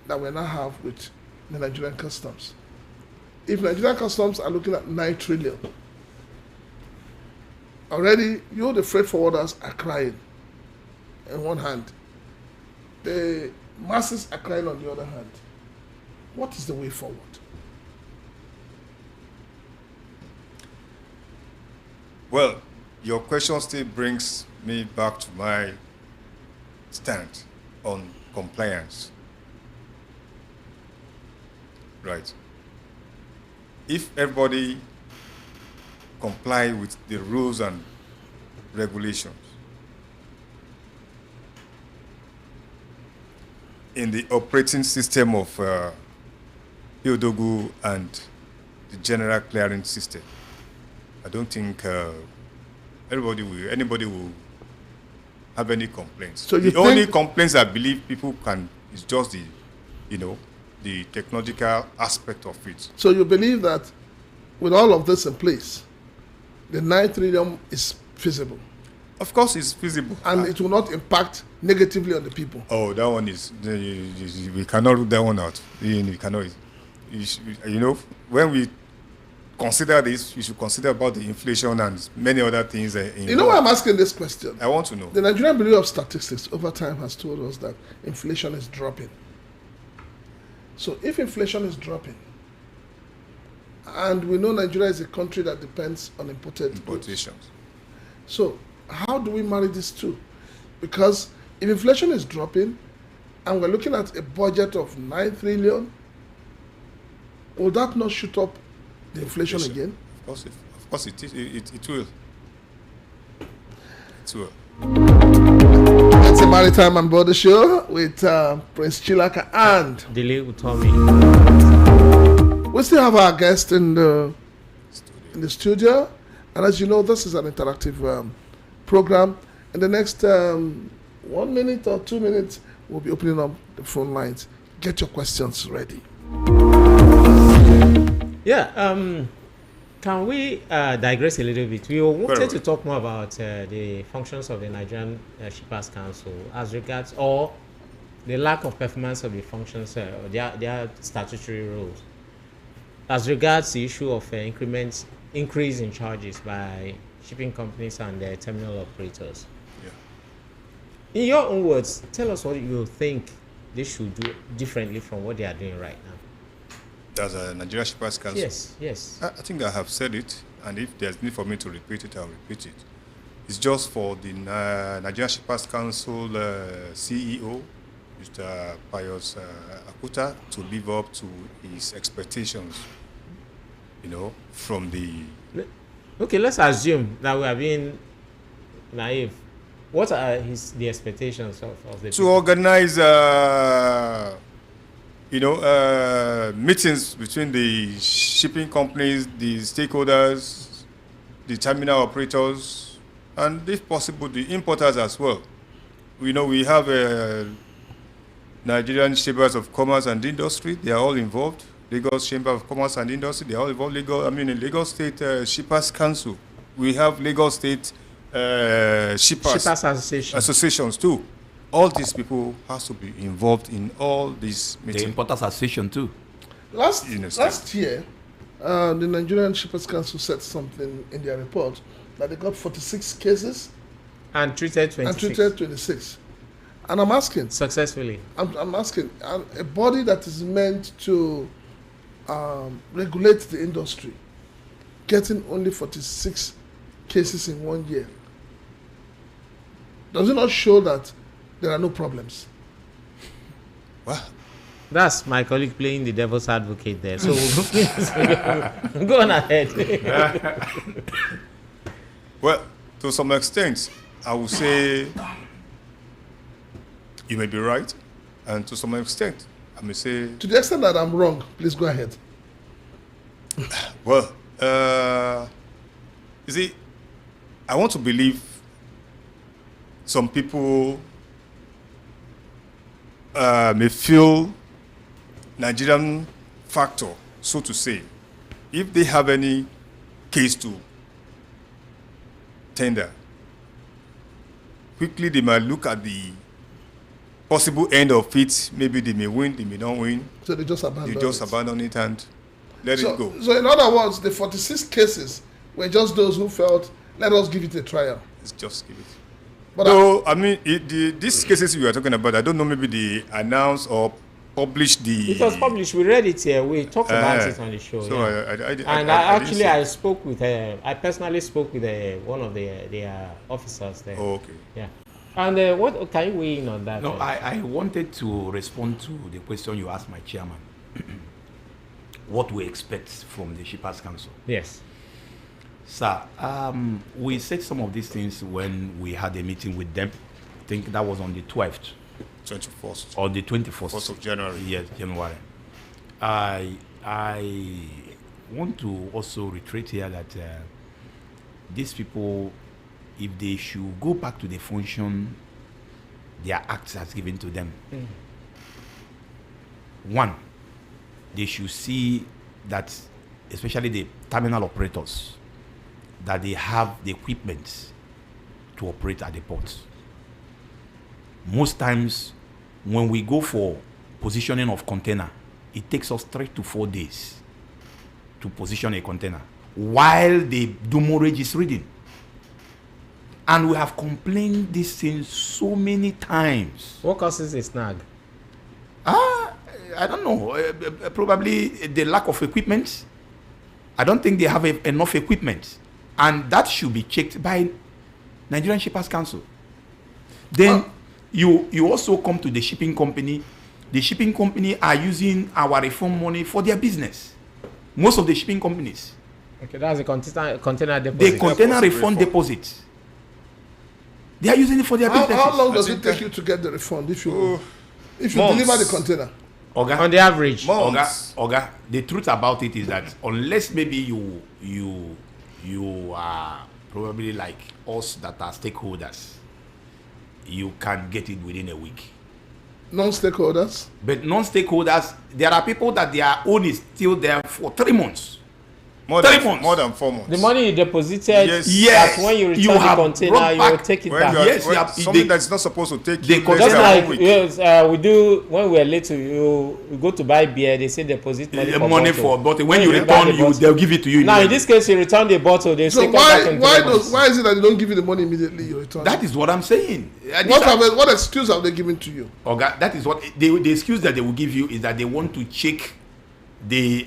[SPEAKER 1] that we now have with the Nigerian customs. If Nigerian customs are looking at 9 trillion, already the freight forwarders are crying on one hand. The masses are crying on the other hand. What is the way forward?
[SPEAKER 4] Well, your question still brings me back to my stand on compliance. Right. If everybody comply with the rules and regulations in the operating system of Biodogu and the general clearing system, I don't think anybody will have any complaints.
[SPEAKER 1] So you
[SPEAKER 4] the only
[SPEAKER 1] think-
[SPEAKER 4] complaints I believe people can is just the technological aspect of it.
[SPEAKER 1] So you believe that with all of this in place, the 9 trillion is feasible
[SPEAKER 4] Of course, it's feasible.
[SPEAKER 1] and it will not impact negatively on the people.
[SPEAKER 4] Oh, that one is we cannot rule that one out. We cannot. When we consider this, we should consider about the inflation and many other things.
[SPEAKER 1] You know why I'm asking this question?
[SPEAKER 4] I want to know.
[SPEAKER 1] The Nigerian Bureau of Statistics over time has told us that inflation is dropping. So if inflation is dropping, and we know Nigeria is a country that depends on imported goods,
[SPEAKER 4] Importations.
[SPEAKER 1] so how do we marry these two? Because if inflation is dropping, and we're looking at a budget of 9 trillion, will that not shoot up the inflation again?
[SPEAKER 4] Of course, it will. It will.
[SPEAKER 1] the Maritime and Border Show with Prince Chilaka and
[SPEAKER 2] Dele Utomi.
[SPEAKER 1] We still have our guest in the studio, and as you know, this is an interactive program. In the next 1 minute or 2 minutes, we'll be opening up the phone lines. Get your questions ready.
[SPEAKER 2] Yeah, can we digress a little bit? We wanted to talk more about the functions of the Nigerian Shippers Council as regards, or the lack of performance of the functions, their statutory roles, as regards the issue of increase in charges by shipping companies and their terminal operators. Yeah. In your own words, tell us what you think they should do differently from what they are doing right now.
[SPEAKER 4] As a Nigerian Shippers Council?
[SPEAKER 2] Yes.
[SPEAKER 4] I think I have said it, and if there's need for me to repeat it, I'll repeat it. It's just for the Nigerian Shippers Council CEO, Mr. Pius Akuta, to live up to his expectations, from the...
[SPEAKER 2] Okay, let's assume that we are being naive. What are the expectations of the
[SPEAKER 4] to
[SPEAKER 2] people?
[SPEAKER 4] Organize meetings between the shipping companies, the stakeholders, the terminal operators, and if possible, the importers as well. We have Nigerian Chambers of Commerce and Industry. They are all involved. Lagos Chamber of Commerce and Industry. They are all involved. Lagos State Shippers Council. We have Lagos State Shippers Associations too. All these people has to be involved in all these meetings.
[SPEAKER 5] The Importers Association too.
[SPEAKER 1] Last year, the Nigerian Shippers Council said something in their report that they got 46 cases
[SPEAKER 2] and treated 26.
[SPEAKER 1] And I'm asking
[SPEAKER 2] successfully.
[SPEAKER 1] I'm asking a body that is meant to regulate the industry, getting only 46 cases in 1 year. Does it not show that there are no problems?
[SPEAKER 4] What?
[SPEAKER 2] That's my colleague playing the devil's advocate there. So go on ahead.
[SPEAKER 4] Well, to some extent, I would say you may be right, and to some extent, I may say...
[SPEAKER 1] To the extent that I'm wrong, please go ahead.
[SPEAKER 4] Well, you see, I want to believe some people may feel Nigerian factor, so to say. If they have any case to tender, quickly they might look at the possible end of it. Maybe they may win, they may not win.
[SPEAKER 1] So they just
[SPEAKER 4] abandon it and let it go.
[SPEAKER 1] So in other words, the 46 cases were just those who felt, let us give it a trial.
[SPEAKER 4] Let's just give it.
[SPEAKER 1] But
[SPEAKER 4] these cases we are talking about, I don't know, maybe they announced or published the...
[SPEAKER 2] It was published. We read it here. We talked about it on the show.
[SPEAKER 4] So
[SPEAKER 2] yeah. I spoke with I personally spoke with one of their officers there.
[SPEAKER 4] Oh, okay.
[SPEAKER 2] Yeah. And what can you weigh in on that?
[SPEAKER 5] No, I wanted to respond to the question you asked my chairman. What we expect from the Shippers Council.
[SPEAKER 2] Yes.
[SPEAKER 5] Sir, we said some of these things when we had a meeting with them. I think that was on the 12th.
[SPEAKER 4] 21st.
[SPEAKER 5] Or the 24th.
[SPEAKER 4] 1st of January.
[SPEAKER 5] Yes, January. I want to also reiterate here that these people, if they should go back to the function their act has given to them, one, they should see that, especially the terminal operators, that they have the equipment to operate at the ports. Most times, when we go for positioning of container, it takes us 3 to 4 days to position a container while the demurrage is reading. And we have complained this thing so many times.
[SPEAKER 2] What causes a snag?
[SPEAKER 5] I don't know. Probably the lack of equipment. I don't think they have enough equipment. And that should be checked by Nigerian Shippers Council. Then you also come to the shipping company. The shipping company are using our reform money for their business. Most of the shipping companies.
[SPEAKER 2] Okay, that's a container deposit.
[SPEAKER 5] The container refund deposit. They are using it for their businesses.
[SPEAKER 1] How long does
[SPEAKER 4] I
[SPEAKER 1] it
[SPEAKER 4] think
[SPEAKER 1] take you to get the refund if you
[SPEAKER 4] months.
[SPEAKER 1] deliver the container?
[SPEAKER 5] Oga,
[SPEAKER 2] On the average.
[SPEAKER 4] Months.
[SPEAKER 5] Oga, the truth about it is that unless maybe you are probably like us that are stakeholders, you can get it within a week.
[SPEAKER 1] Non-stakeholders?
[SPEAKER 5] But non-stakeholders, there are people that their own is still there for 3 months.
[SPEAKER 4] More
[SPEAKER 5] 3
[SPEAKER 4] than
[SPEAKER 5] months.
[SPEAKER 4] more than 4 months.
[SPEAKER 2] The money you deposited,
[SPEAKER 4] Yes.
[SPEAKER 2] that when you return
[SPEAKER 5] You
[SPEAKER 2] the
[SPEAKER 5] have
[SPEAKER 2] container,
[SPEAKER 5] brought
[SPEAKER 2] you
[SPEAKER 5] back
[SPEAKER 2] will take it
[SPEAKER 4] when
[SPEAKER 2] back.
[SPEAKER 4] you are,
[SPEAKER 5] Yes,
[SPEAKER 4] when
[SPEAKER 5] you have-
[SPEAKER 4] something
[SPEAKER 5] they-
[SPEAKER 4] that's not supposed to take
[SPEAKER 5] they
[SPEAKER 4] you
[SPEAKER 5] consider
[SPEAKER 4] less
[SPEAKER 2] Just
[SPEAKER 4] than
[SPEAKER 2] like
[SPEAKER 4] 1 week.
[SPEAKER 2] yes, we do when we are late to you, we go to buy beer, they say deposit money for
[SPEAKER 5] Money
[SPEAKER 2] bottle.
[SPEAKER 5] for bottle. When you
[SPEAKER 2] buy
[SPEAKER 5] return,
[SPEAKER 2] the bottle.
[SPEAKER 5] they'll give it to you.
[SPEAKER 2] Now in
[SPEAKER 5] immediately.
[SPEAKER 2] this case, you return the bottle, they
[SPEAKER 1] So
[SPEAKER 2] take it back in 3 months.
[SPEAKER 1] why is it that they don't give you the money immediately you return?
[SPEAKER 5] That is what I'm saying.
[SPEAKER 1] What excuse have they given to you?
[SPEAKER 5] Oga, that is what the excuse that they will give you is that they want to check the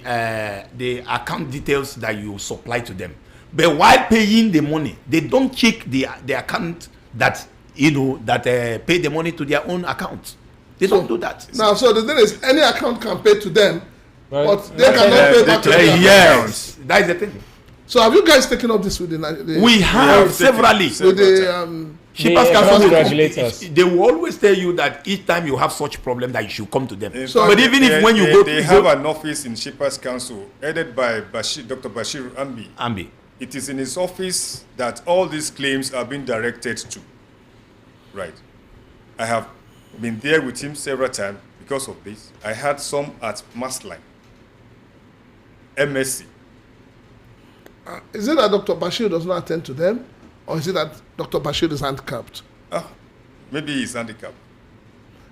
[SPEAKER 5] account details that you supply to them. But while paying the money, they don't check the account that pay the money to their own account. They don't do that.
[SPEAKER 1] Now, so the thing is, any account can pay to them,
[SPEAKER 2] Right.
[SPEAKER 1] but they cannot pay back to their account.
[SPEAKER 5] Yes, that is the thing.
[SPEAKER 1] So have you guys taken up this with the
[SPEAKER 5] We have
[SPEAKER 4] taken
[SPEAKER 5] severally.
[SPEAKER 1] with the
[SPEAKER 5] Shippers
[SPEAKER 2] The
[SPEAKER 5] Council will-
[SPEAKER 2] regulators.
[SPEAKER 5] They will always tell you that each time you have such problem that you should come to them.
[SPEAKER 4] In
[SPEAKER 1] So-
[SPEAKER 4] fact,
[SPEAKER 5] but even if when you
[SPEAKER 4] they,
[SPEAKER 5] go,
[SPEAKER 4] they have an office in Shippers Council headed by Dr. Bashir Ambi.
[SPEAKER 5] Ambi,
[SPEAKER 4] It is in his office that all these claims are being directed to. Right. I have been there with him several times because of this. I had some at Massline, MSC.
[SPEAKER 1] Is it that Dr. Bashir does not attend to them, or is it that Dr. Bashir is handicapped?
[SPEAKER 4] Maybe he's handicapped.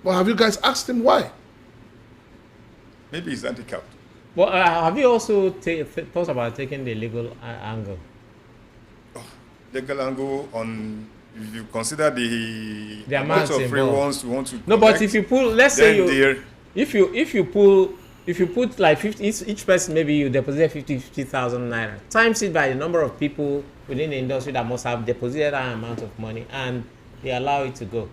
[SPEAKER 1] Well, have you guys asked him why?
[SPEAKER 4] Maybe he's handicapped.
[SPEAKER 2] Well, have you also thought about taking the legal angle?
[SPEAKER 4] Legal angle on, if you consider the
[SPEAKER 2] amounts
[SPEAKER 4] amount of free
[SPEAKER 2] involved.
[SPEAKER 4] ones you want to
[SPEAKER 2] No, but
[SPEAKER 4] collect,
[SPEAKER 2] if you pull, let's say
[SPEAKER 4] then
[SPEAKER 2] you, if you put like 50, each person, maybe you deposit 50,000 naira, times it by the number of people within the industry that must have deposited that amount of money, and they allow it to go.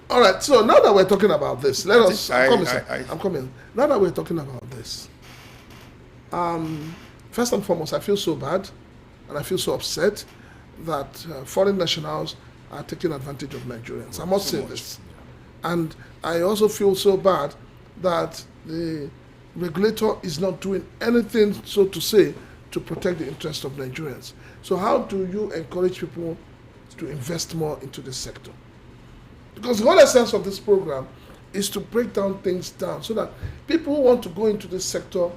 [SPEAKER 1] All right, so now that we're talking about this, let us. I'm coming, sir.
[SPEAKER 4] I-
[SPEAKER 1] I'm coming. Now that we're talking about this, first and foremost, I feel so bad, and I feel so upset that foreign nationals are taking advantage of Nigerians. I must say this, and I also feel so bad that the regulator is not doing anything, so to say, to protect the interest of Nigerians. So, how do you encourage people to invest more into this sector? Because the whole essence of this program is to break down things down so that people who want to go into this sector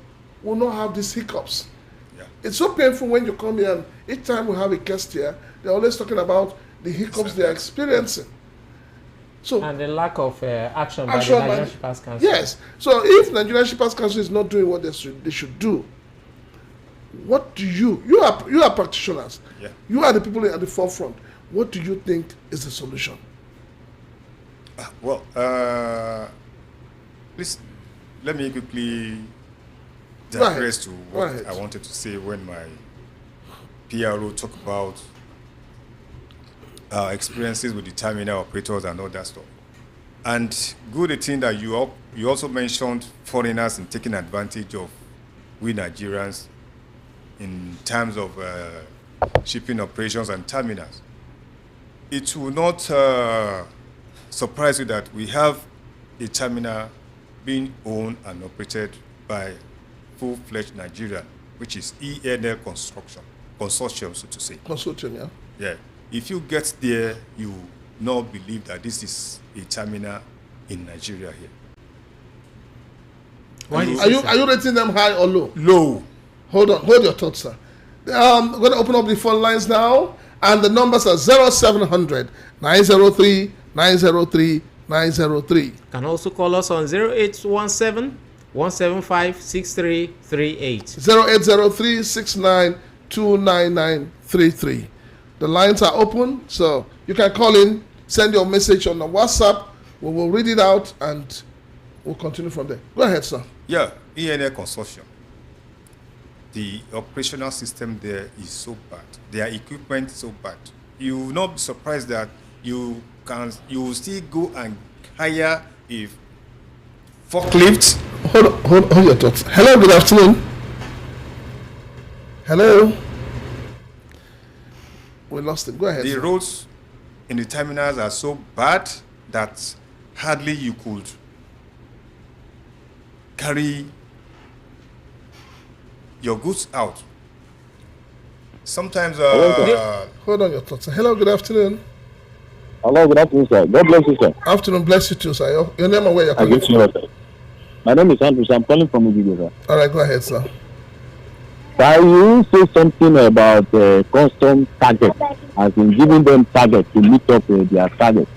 [SPEAKER 1] will not have these hiccups.
[SPEAKER 4] Yeah.
[SPEAKER 1] It's so painful when you come here and each time we have a guest here, they're always talking about the hiccups they're experiencing. So,
[SPEAKER 2] And the lack of action by the
[SPEAKER 1] Action by-
[SPEAKER 2] Nigerian Shippers Council.
[SPEAKER 1] yes. So if Nigerian Shippers Council is not doing what they should do, what do you are practitioners.
[SPEAKER 4] Yeah.
[SPEAKER 1] You are the people at the forefront. What do you think is the solution?
[SPEAKER 4] Well, please let me quickly digress to what
[SPEAKER 1] Right.
[SPEAKER 4] I wanted to say when my PRO talked about experiences with the terminal operators and all that stuff. And good thing that you also mentioned foreigners and taking advantage of we Nigerians in terms of shipping operations and terminals. It will not surprise you that we have a terminal being owned and operated by full-fledged Nigeria, which is ENL Construction Consortium, so to say.
[SPEAKER 1] Consortium, yeah.
[SPEAKER 4] Yeah. If you get there, you not believe that this is a terminal in Nigeria here.
[SPEAKER 2] Why do you
[SPEAKER 1] Are
[SPEAKER 2] say
[SPEAKER 1] you
[SPEAKER 2] so?
[SPEAKER 1] are you rating them high or low?
[SPEAKER 4] Low.
[SPEAKER 1] Hold on, hold your thoughts, sir. I'm going to open up the phone lines now, and the numbers are 0700 903 903 903.
[SPEAKER 2] Can also call us on 0817 175 6338.
[SPEAKER 1] 0803 6929933. The lines are open, so you can call in, send your message on the WhatsApp. We will read it out and we'll continue from there. Go ahead, sir.
[SPEAKER 4] Yeah, ENL Consortium. The operational system there is so bad. Their equipment is so bad. You will not be surprised that you will still go and hire a forklift.
[SPEAKER 1] Hold your thoughts. Hello, good afternoon. Hello. We lost him. Go ahead.
[SPEAKER 4] The
[SPEAKER 1] sir.
[SPEAKER 4] roads in the terminals are so bad that hardly you could carry your goods out. Sometimes,
[SPEAKER 1] Hold on your thoughts. Hello, good afternoon.
[SPEAKER 6] Hello, good afternoon, sir. God bless you, sir.
[SPEAKER 1] Afternoon, bless you too, sir. Your name and where you're
[SPEAKER 6] I
[SPEAKER 1] calling
[SPEAKER 6] get you,
[SPEAKER 1] from?
[SPEAKER 6] sir. My name is Andrew, sir. I'm calling from Ubigo, sir.
[SPEAKER 1] All right, go ahead, sir.
[SPEAKER 6] Can you say something about custom target, as in giving them target to meet up with their target?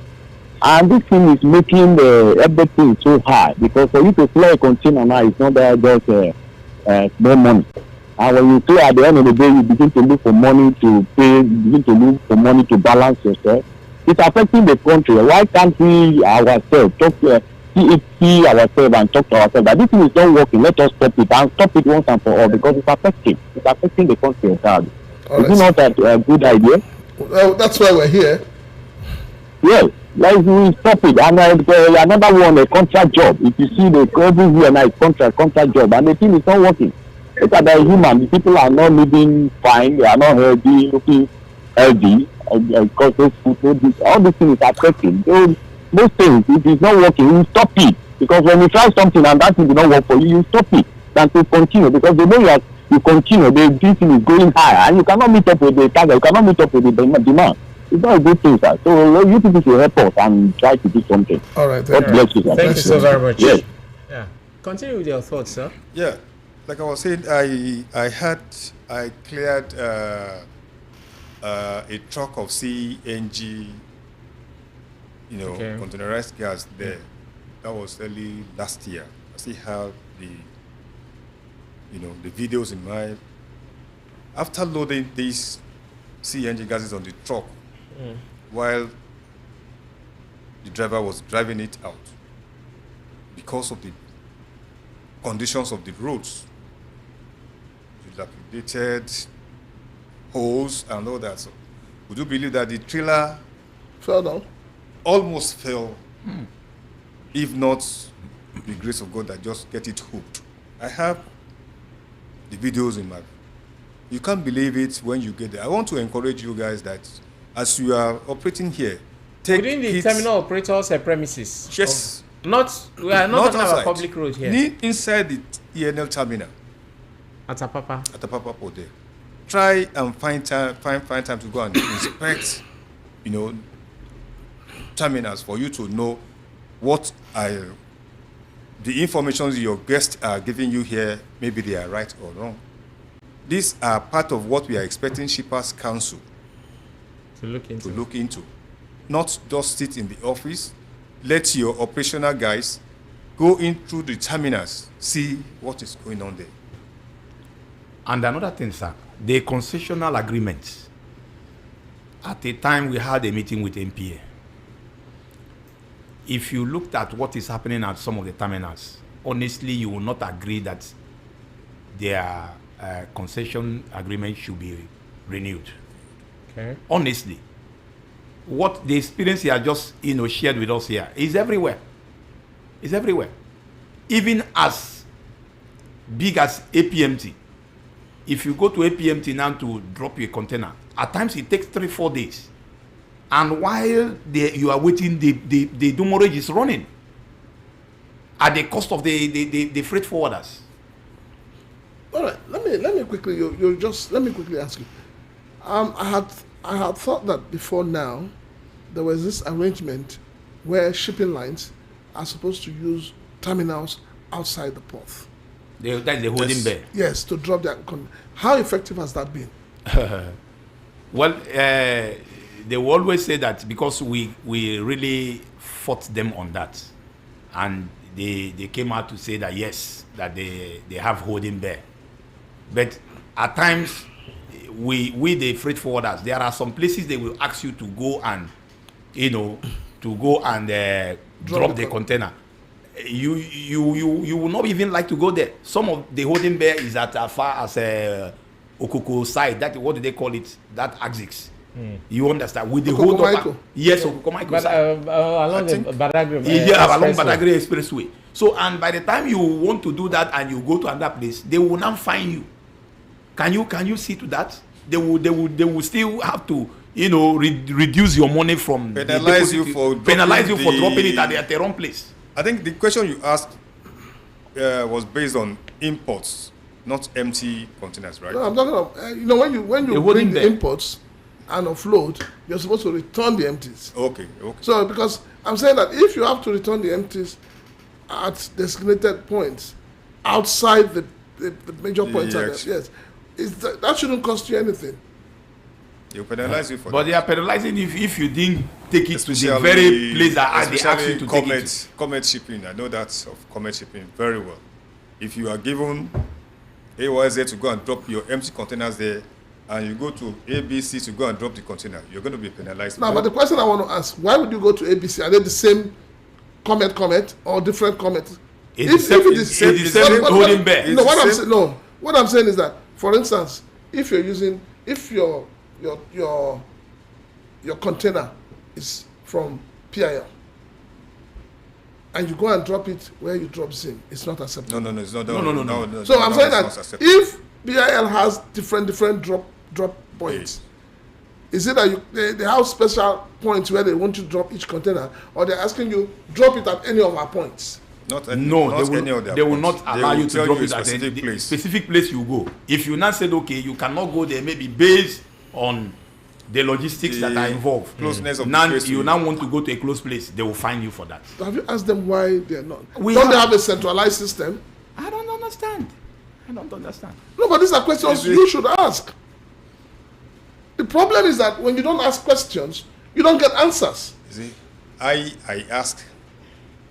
[SPEAKER 6] And this thing is making everything so high, because for you to fly a container now, it's not that just more money. And when you fly at the end of the day, you begin to look for money to pay, you begin to look for money to balance yourself. It's affecting the country. Why can't we ourselves see ourselves and talk to ourselves that this thing is not working? Let us stop it and stop it once and for all, because it's affecting the country entirely. Is it not a good idea?
[SPEAKER 1] Well, that's why we're here.
[SPEAKER 6] Yes, like we stop it. And another one, a contract job. If you see the every year now, contract job, and the thing is not working. Look at the human. The people are not living fine. They are not healthy, looking healthy. Because all these things is affecting. Those things, if it's not working, you stop it. Because when you try something and that thing will not work for you, you stop it than to continue. Because the way you continue, this thing is going high, and you cannot meet up with the target. You cannot meet up with the demand. It's not a good thing, sir. So you people should help us and try to do something.
[SPEAKER 1] All right,
[SPEAKER 6] God bless you, sir.
[SPEAKER 2] Thank you so very much.
[SPEAKER 6] Yes.
[SPEAKER 2] Yeah. Continue with your thoughts, sir.
[SPEAKER 4] yeah, like I was saying, I cleared a truck of CNG,
[SPEAKER 2] Okay.
[SPEAKER 4] containerized gas there. That was early last year. I still have the videos in mind. After loading these CNG gases on the truck, while the driver was driving it out, because of the conditions of the roads, dilapidated holes and all that. So, would you believe that the trailer
[SPEAKER 1] Fell down.
[SPEAKER 4] almost fell, if not the grace of God that just get it hooked? I have the videos in my. You can't believe it when you get there. I want to encourage you guys that as you are operating here, take
[SPEAKER 2] Within the
[SPEAKER 4] it
[SPEAKER 2] terminal operators' premises.
[SPEAKER 4] just
[SPEAKER 2] We are not talking
[SPEAKER 4] outside.
[SPEAKER 2] about public road here.
[SPEAKER 4] Inside the ENL terminal
[SPEAKER 2] At Apapa.
[SPEAKER 4] at the Papa Port there. Try and find time to go and inspect, terminals for you to know what are the information your guests are giving you here. Maybe they are right or wrong. These are part of what we are expecting Shippers Council
[SPEAKER 2] To look into.
[SPEAKER 4] Not just sit in the office. Let your operational guys go in through the terminals, see what is going on there.
[SPEAKER 5] And another thing, sir, the concessional agreements. At the time we had a meeting with MPA, if you looked at what is happening at some of the terminals, honestly, you will not agree that their concession agreement should be renewed.
[SPEAKER 2] Okay.
[SPEAKER 5] Honestly, what the experience he has just shared with us here is everywhere. It's everywhere. Even as big as APMT. If you go to APMT now to drop your container, at times it takes 3-4 days. And while you are waiting, the demurrage is running at the cost of the freight forwarders.
[SPEAKER 1] All right, let me quickly let me quickly ask you. I had thought that before now there was this arrangement where shipping lines are supposed to use terminals outside the port.
[SPEAKER 5] That's the holding bear.
[SPEAKER 1] Yes, to drop their. How effective has that been?
[SPEAKER 5] Well, they will always say that because we really fought them on that, and they came out to say that yes, that they have holding bear. But at times, we the freight forwarders, there are some places they will ask you to go and drop the container. You will not even like to go there. Some of the holding bear is at as far as Okoko side. That what do they call it? That axis. You understand? With the hold up. Yes, Okokomaiko side.
[SPEAKER 2] Along the Badagry.
[SPEAKER 5] Along Badagry Expressway. So, and by the time you want to do that and you go to another place, they will not find you. Can you see to that? They will still have to reduce your money from
[SPEAKER 4] Penalize you for
[SPEAKER 5] dropping it at the wrong place.
[SPEAKER 4] I think the question you asked was based on imports, not empty containers, right?
[SPEAKER 1] No, I'm talking about when you bring the imports and offload, you're supposed to return the empties.
[SPEAKER 4] Okay.
[SPEAKER 1] So because I'm saying that if you have to return the empties at designated points outside the major points, that shouldn't cost you anything.
[SPEAKER 4] They'll penalize you for
[SPEAKER 5] but
[SPEAKER 4] that.
[SPEAKER 5] They are penalizing if you didn't take it to the very place that they asked you to take it to.
[SPEAKER 4] Comet shipping, I know that of Comet shipping very well. If you are given AYZ to go and drop your empty containers there, and you go to ABC to go and drop the container, you're going to be penalized.
[SPEAKER 1] Now, but the question I want to ask, why would you go to ABC? Are they the same Comet or different Comet?
[SPEAKER 5] It's the same holding bear.
[SPEAKER 1] What I'm saying is that, for instance, if your container is from PIL and you go and drop it where you drop zinc, it's not acceptable.
[SPEAKER 4] No, it's not.
[SPEAKER 5] No.
[SPEAKER 1] So I'm saying that if PIL has different drop points, is it that they have special points where they want you to drop each container, or they're asking you drop it at any of our points?
[SPEAKER 5] They will not allow you to drop it at any specific place you go. If you now said, okay, you cannot go there, maybe based on the logistics that are involved.
[SPEAKER 4] Closeness of
[SPEAKER 5] now
[SPEAKER 4] the place
[SPEAKER 5] you now want to go to a close place, they will fine you for that.
[SPEAKER 1] Have you asked them why they're not? Don't they have a centralized system?
[SPEAKER 5] I don't understand.
[SPEAKER 1] No, but these are questions you should ask. The problem is that when you don't ask questions, you don't get answers.
[SPEAKER 4] See, I asked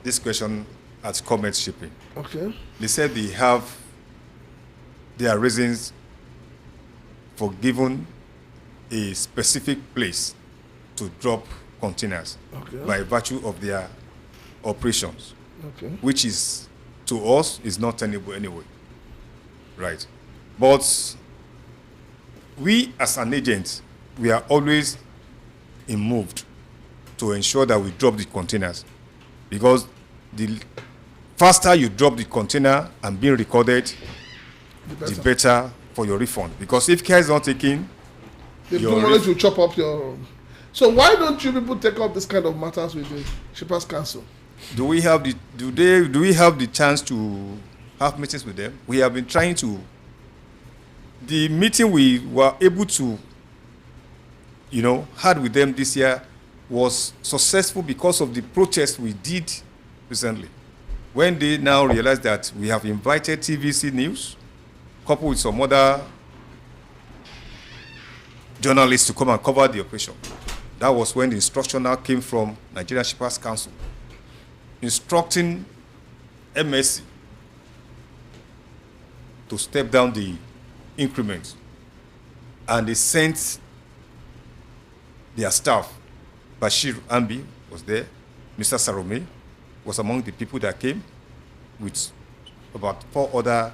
[SPEAKER 4] this question at Comet Shipping.
[SPEAKER 1] Okay.
[SPEAKER 4] They said they have their reasons for giving a specific place to drop containers by virtue of their operations, which is, to us, is not tenable anyway. Right. But we as an agent, we are always moved to ensure that we drop the containers, because the faster you drop the container and being recorded, the better for your refund. Because if care is not taken,
[SPEAKER 1] you chop up your. So why don't you people take up this kind of matters with the Shippers Council?
[SPEAKER 4] Do we have the chance to have meetings with them? We have been trying to. The meeting we were able to, had with them this year was successful because of the protest we did recently. When they now realized that we have invited TVC News, coupled with some other journalists to come and cover the operation. That was when the instruction now came from Nigerian Shippers Council, instructing MSC to step down the increments. And they sent their staff. Bashir Ambi was there. Mr. Sarome was among the people that came with about 4 other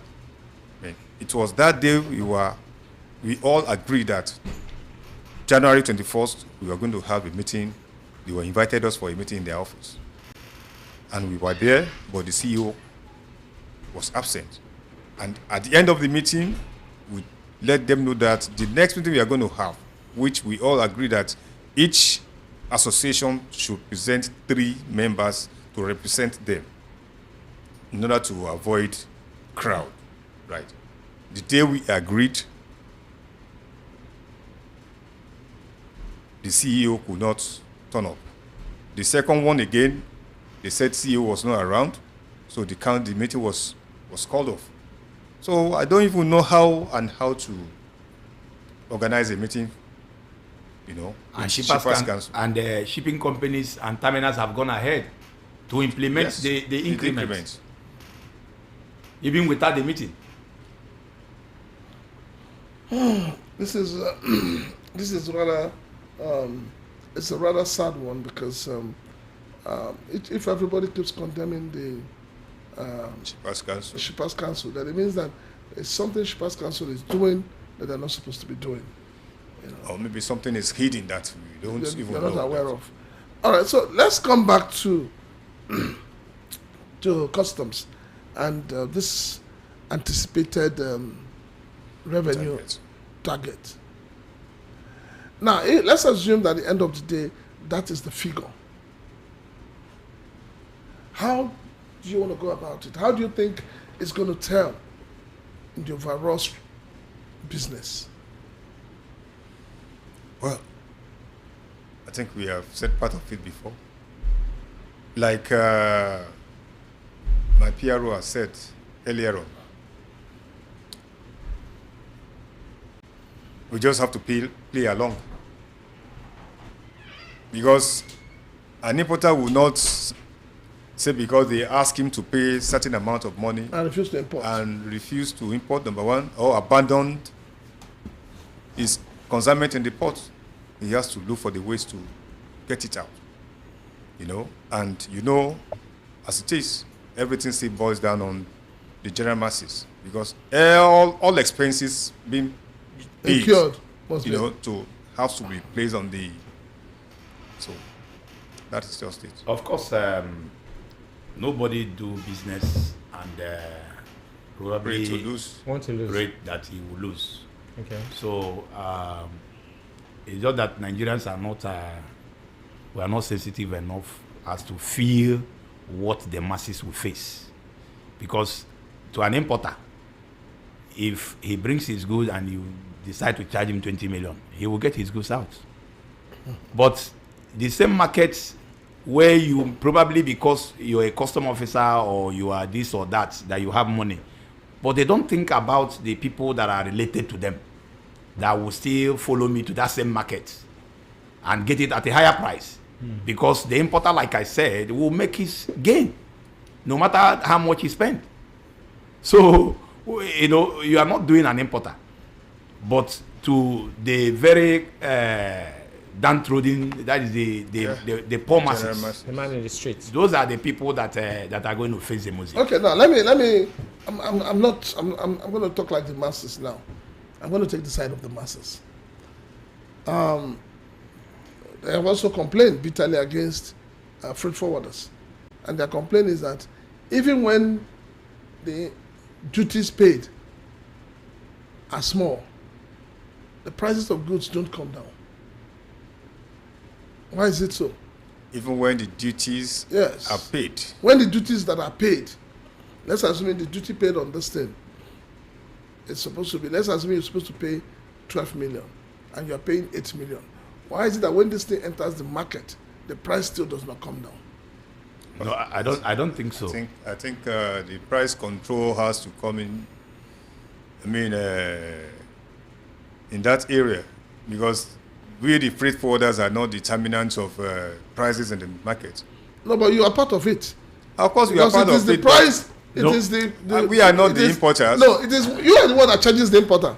[SPEAKER 4] men. It was that day we all agreed that January 21st, we were going to have a meeting. They were invited us for a meeting in their office. And we were there, but the CEO was absent. And at the end of the meeting, we let them know that the next meeting we are going to have, which we all agree that each association should present 3 members to represent them in order to avoid crowd, right? The day we agreed, the CEO could not turn up. The second one again, they said CEO was not around, so the meeting was called off. So I don't even know how to organize a meeting,
[SPEAKER 5] And Shippers Council. And shipping companies and terminals have gone ahead to implement the increments, even without the meeting.
[SPEAKER 1] This is rather it's a rather sad one, because if everybody keeps condemning the Shippers Council, then it means that it's something Shippers Council is doing that they're not supposed to be doing.
[SPEAKER 4] Or maybe something is hidden that we don't even know.
[SPEAKER 1] They're not aware of. All right, so let's come back to customs and this anticipated revenue target. Now, let's assume that at the end of the day, that is the figure. How do you want to go about it? How do you think it's going to tell in the overall business?
[SPEAKER 4] Well, I think we have said part of it before. Like my PRO has said earlier on, we just have to play along. Because an importer will not say because they ask him to pay certain amount of money
[SPEAKER 1] And refuse to import.
[SPEAKER 4] and refuse to import, number one, or abandon his consignment in the port, he has to look for the ways to get it out. And as it is, everything still boils down on the general masses, because all expenses being paid,
[SPEAKER 1] Incurred, must be.
[SPEAKER 4] to have to be placed on the. So that is just it.
[SPEAKER 5] Of course, nobody do business and probably
[SPEAKER 4] Pray to lose.
[SPEAKER 2] Want to lose?
[SPEAKER 5] rate that he will lose.
[SPEAKER 2] Okay.
[SPEAKER 5] So it's just that Nigerians are not we are not sensitive enough as to feel what the masses will face, because to an importer, if he brings his goods and you decide to charge him 20 million, he will get his goods out. But the same markets where you probably, because you're a custom officer or you are this or that you have money, but they don't think about the people that are related to them that will still follow me to that same market and get it at a higher price. Because the importer, like I said, will make his gain no matter how much he spent. So, you are not doing an importer, but to the very downtrodden, that is the poor masses.
[SPEAKER 2] The man in the streets.
[SPEAKER 5] Those are the people that are going to face the most.
[SPEAKER 1] Okay, now let me. I'm going to talk like the masses now. I'm going to take the side of the masses. They have also complained bitterly against freight forwarders, and their complaint is that even when the duties paid are small, the prices of goods don't come down. Why is it so?
[SPEAKER 4] Even when the duties
[SPEAKER 1] Yes.
[SPEAKER 4] are paid.
[SPEAKER 1] When the duties that are paid, let's assume the duty paid on this thing, it's supposed to be, let's assume you're supposed to pay 12 million and you're paying 8 million. Why is it that when this thing enters the market, the price still does not come down?
[SPEAKER 5] No, I don't think so.
[SPEAKER 4] I think the price control has to come in. I mean, in that area, because we, the freight forwarders, are not determinants of prices in the market.
[SPEAKER 1] No, but you are part of it.
[SPEAKER 4] Of course, we are
[SPEAKER 1] Because
[SPEAKER 4] part
[SPEAKER 1] it is
[SPEAKER 4] of
[SPEAKER 1] the
[SPEAKER 4] it.
[SPEAKER 1] price.
[SPEAKER 5] No.
[SPEAKER 1] It is the
[SPEAKER 4] We are not
[SPEAKER 1] it
[SPEAKER 4] the
[SPEAKER 1] is-
[SPEAKER 4] importers.
[SPEAKER 1] No, it is you are the one that charges the importer.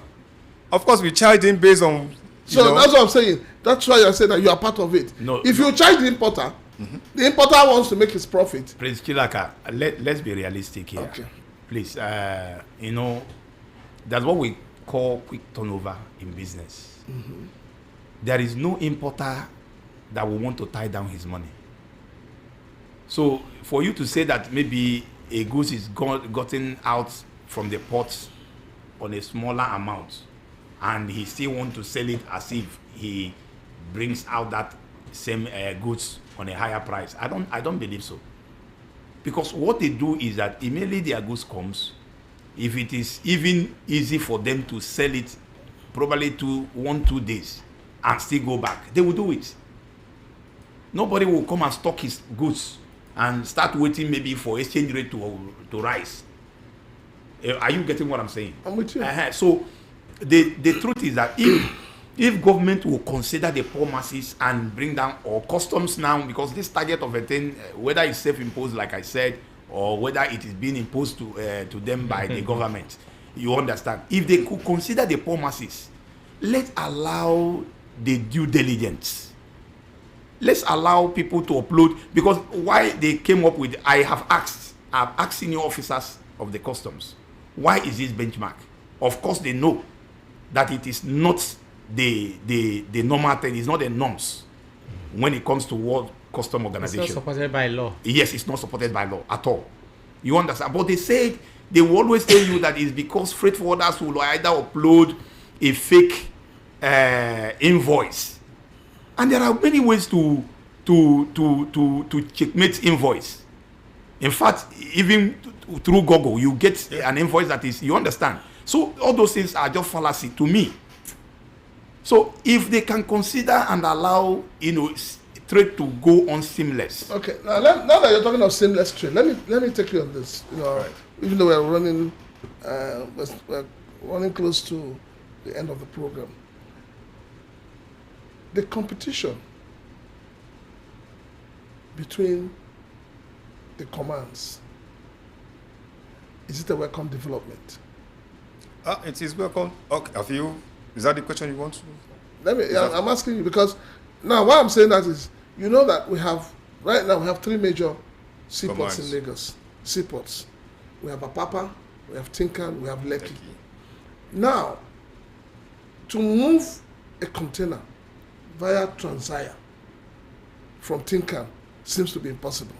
[SPEAKER 4] Of course, we charge him based on.
[SPEAKER 1] So that's what I'm saying. That's why I said that you are part of it.
[SPEAKER 5] No,
[SPEAKER 1] if you charge the importer, the importer wants to make his profit.
[SPEAKER 5] Prince Chilaka, let's be realistic here.
[SPEAKER 1] Okay.
[SPEAKER 5] Please, that's what we call quick turnover in business. There is no importer that will want to tie down his money. So for you to say that maybe a goods is gotten out from the port on a smaller amount and he still want to sell it as if he brings out that same goods on a higher price, I don't believe so. Because what they do is that immediately their goods comes, if it is even easy for them to sell it probably to 1-2 days and still go back, they will do it. Nobody will come and stock his goods and start waiting maybe for exchange rate to rise. Are you getting what I'm saying?
[SPEAKER 1] I'm with you.
[SPEAKER 5] So the truth is that if government will consider the poor masses and bring down, or customs now, because this target of a thing, whether it's self-imposed like I said, or whether it is being imposed to them by the government, you understand. If they could consider the poor masses, let's allow the due diligence. Let's allow people to upload, because why they came up with, I've asked senior officers of the customs, why is this benchmark? Of course they know that it is not the normal thing, it's not the norms when it comes to World Custom Organization.
[SPEAKER 2] It's not supported by law.
[SPEAKER 5] Yes, it's not supported by law at all. You understand? But they said, they will always tell you that it's because freight forwarders will either upload a fake invoice, and there are many ways to checkmate invoice. In fact, even through Google, you get an invoice that is, you understand. So all those things are just fallacy to me. So if they can consider and allow, trade to go on seamless.
[SPEAKER 1] Okay, now that you're talking of seamless trade, let me take you on this. Even though we're running close to the end of the program, the competition between the commands, is it a welcome development?
[SPEAKER 4] It is welcome. Okay, is that the question you want to?
[SPEAKER 1] I'm asking you because now why I'm saying that is, that right now we have 3 major seaports in Lagos. Seaports. We have Apapa, we have Tinkan, we have Lekki. Now, to move a container via Transaya from Tinkan seems to be impossible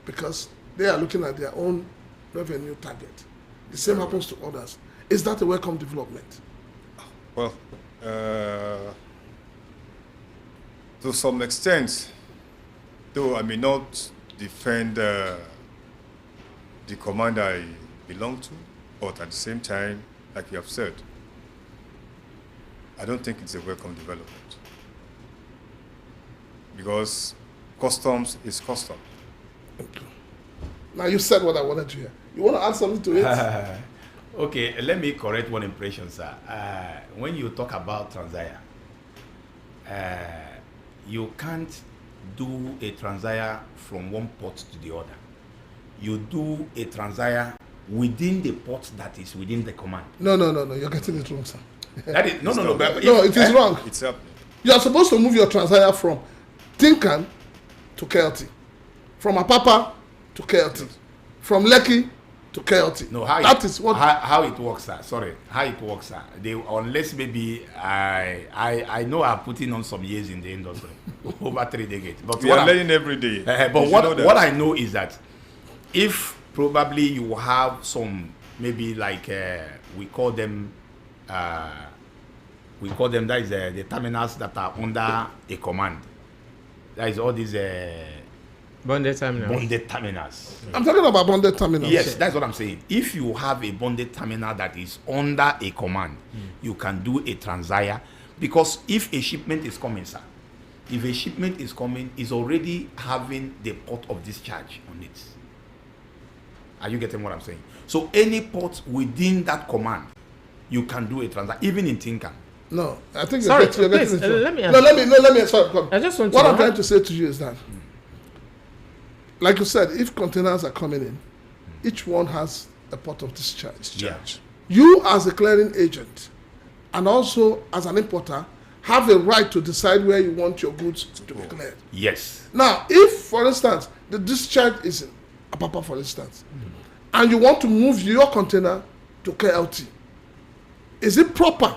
[SPEAKER 1] because they are looking at their own revenue target. The same happens to others. Is that a welcome development?
[SPEAKER 4] Well, to some extent, though I may not defend the command I belong to, but at the same time, like you have said, I don't think it's a welcome development. Because customs is custom.
[SPEAKER 1] Okay. Now you said what I wanted to hear. You want to add something to it?
[SPEAKER 5] Okay, let me correct one impression, sir. When you talk about Transaya, you can't do a Transaya from one port to the other. You do a Transaya within the port that is within the command.
[SPEAKER 1] No, you're getting it wrong, sir.
[SPEAKER 5] That is, no,
[SPEAKER 1] it is wrong.
[SPEAKER 4] It's happening.
[SPEAKER 1] You are supposed to move your Transaya from Tinkan to KLT, from Apapa to KLT, from Lekki to KLT.
[SPEAKER 5] No,
[SPEAKER 1] how
[SPEAKER 5] it works, sir. Sorry, how it works, sir. Unless maybe I know I'm putting on some years in the industry, over 3 decades. But
[SPEAKER 4] we are learning every day.
[SPEAKER 5] But what I know is that if probably you have some, maybe like we call them that is the terminals that are under a command. That is all these
[SPEAKER 2] bonded
[SPEAKER 5] terminals.
[SPEAKER 1] I'm talking about bonded terminals.
[SPEAKER 5] Yes, that's what I'm saying. If you have a bonded terminal that is under a command, you can do a Transaya, because if a shipment is coming, sir, is already having the port of discharge on it. Are you getting what I'm saying? So any port within that command, you can do a Transaya, even in Tinkan.
[SPEAKER 1] No, I think
[SPEAKER 2] sorry,
[SPEAKER 1] you're getting it wrong.
[SPEAKER 2] let me
[SPEAKER 1] sorry, come.
[SPEAKER 2] I just want
[SPEAKER 1] what
[SPEAKER 2] to
[SPEAKER 1] I'm trying to say to you is that, like you said, if containers are coming in, each one has a port of discharge.
[SPEAKER 5] Yeah.
[SPEAKER 1] You as a clearing agent and also as an importer have a right to decide where you want your goods to be cleared.
[SPEAKER 5] Yes.
[SPEAKER 1] Now, if, for instance, the discharge is in Apapa, for instance, and you want to move your container to KLT, is it proper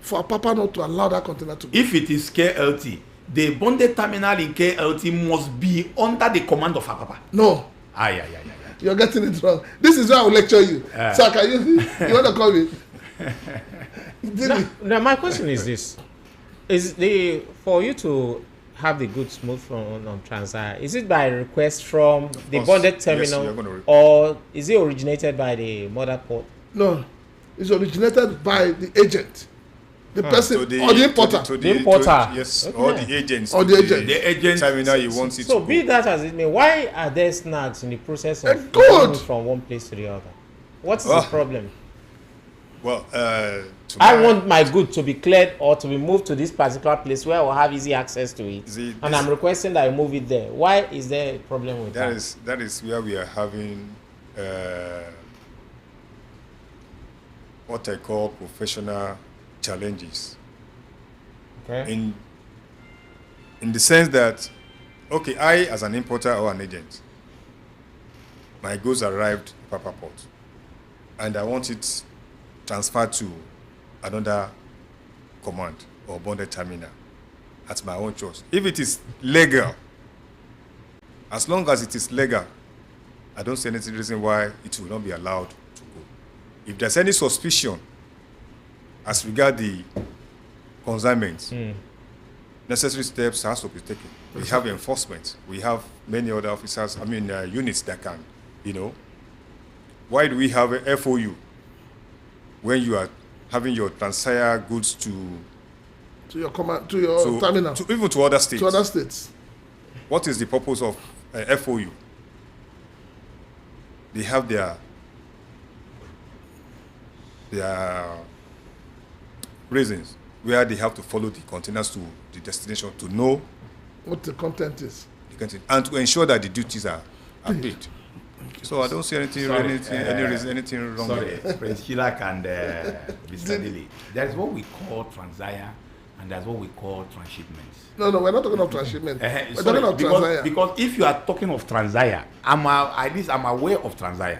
[SPEAKER 1] for Apapa not to allow that container to be?
[SPEAKER 5] If it is KLT, the bonded terminal in KLT must be under the command of Apapa.
[SPEAKER 1] No.
[SPEAKER 5] Yeah.
[SPEAKER 1] You're getting it wrong. This is where I will lecture you. So can you want to call me?
[SPEAKER 2] Now my question is this: for you to have the goods moved from on Transaya, is it by request from the bonded terminal,
[SPEAKER 4] yes,
[SPEAKER 2] or is it originated by the mother port?
[SPEAKER 1] No, it's originated by the agent, the person, or the importer.
[SPEAKER 2] The importer.
[SPEAKER 4] Yes,
[SPEAKER 2] Okay.
[SPEAKER 4] or the agents.
[SPEAKER 1] Or the agent.
[SPEAKER 5] The agent
[SPEAKER 4] terminal you want it
[SPEAKER 2] So
[SPEAKER 4] to
[SPEAKER 2] be
[SPEAKER 4] go.
[SPEAKER 2] that as it may, why are there snags in the process of
[SPEAKER 1] Good.
[SPEAKER 2] moving from one place to the other? What's the problem?
[SPEAKER 4] Well,
[SPEAKER 2] I want my good to be cleared or to be moved to this particular place where I will have easy access to it. And I'm requesting that I move it there. Why is there a problem with that?
[SPEAKER 4] That is where we are having what I call professional challenges.
[SPEAKER 2] Okay.
[SPEAKER 4] In the sense that, okay, I as an importer or an agent, my goods arrived at Papa Port, and I want it transferred to another command or bonded terminal at my own choice. If it is legal, as long as it is legal, I don't see any reason why it will not be allowed to go. If there's any suspicion as regard the consignments, necessary steps has to be taken. We have enforcement. We have many other officers, units that can, Why do we have a FOU when you are having your Transire goods to
[SPEAKER 1] your terminal,
[SPEAKER 4] even to other states?
[SPEAKER 1] To other states.
[SPEAKER 4] What is the purpose of FOU? They have their reasons where they have to follow the containers to the destination to know
[SPEAKER 1] what the content is,
[SPEAKER 4] and to ensure that the duties are paid. So I don't see anything wrong.
[SPEAKER 5] Sorry, Prince Shilak and Mr. Dilly. There is what we call Transire, and there's what we call transshipment.
[SPEAKER 1] No, we're not talking of transshipment. We're talking of Transire.
[SPEAKER 5] Because if you are talking of Transire, I'm aware of Transire.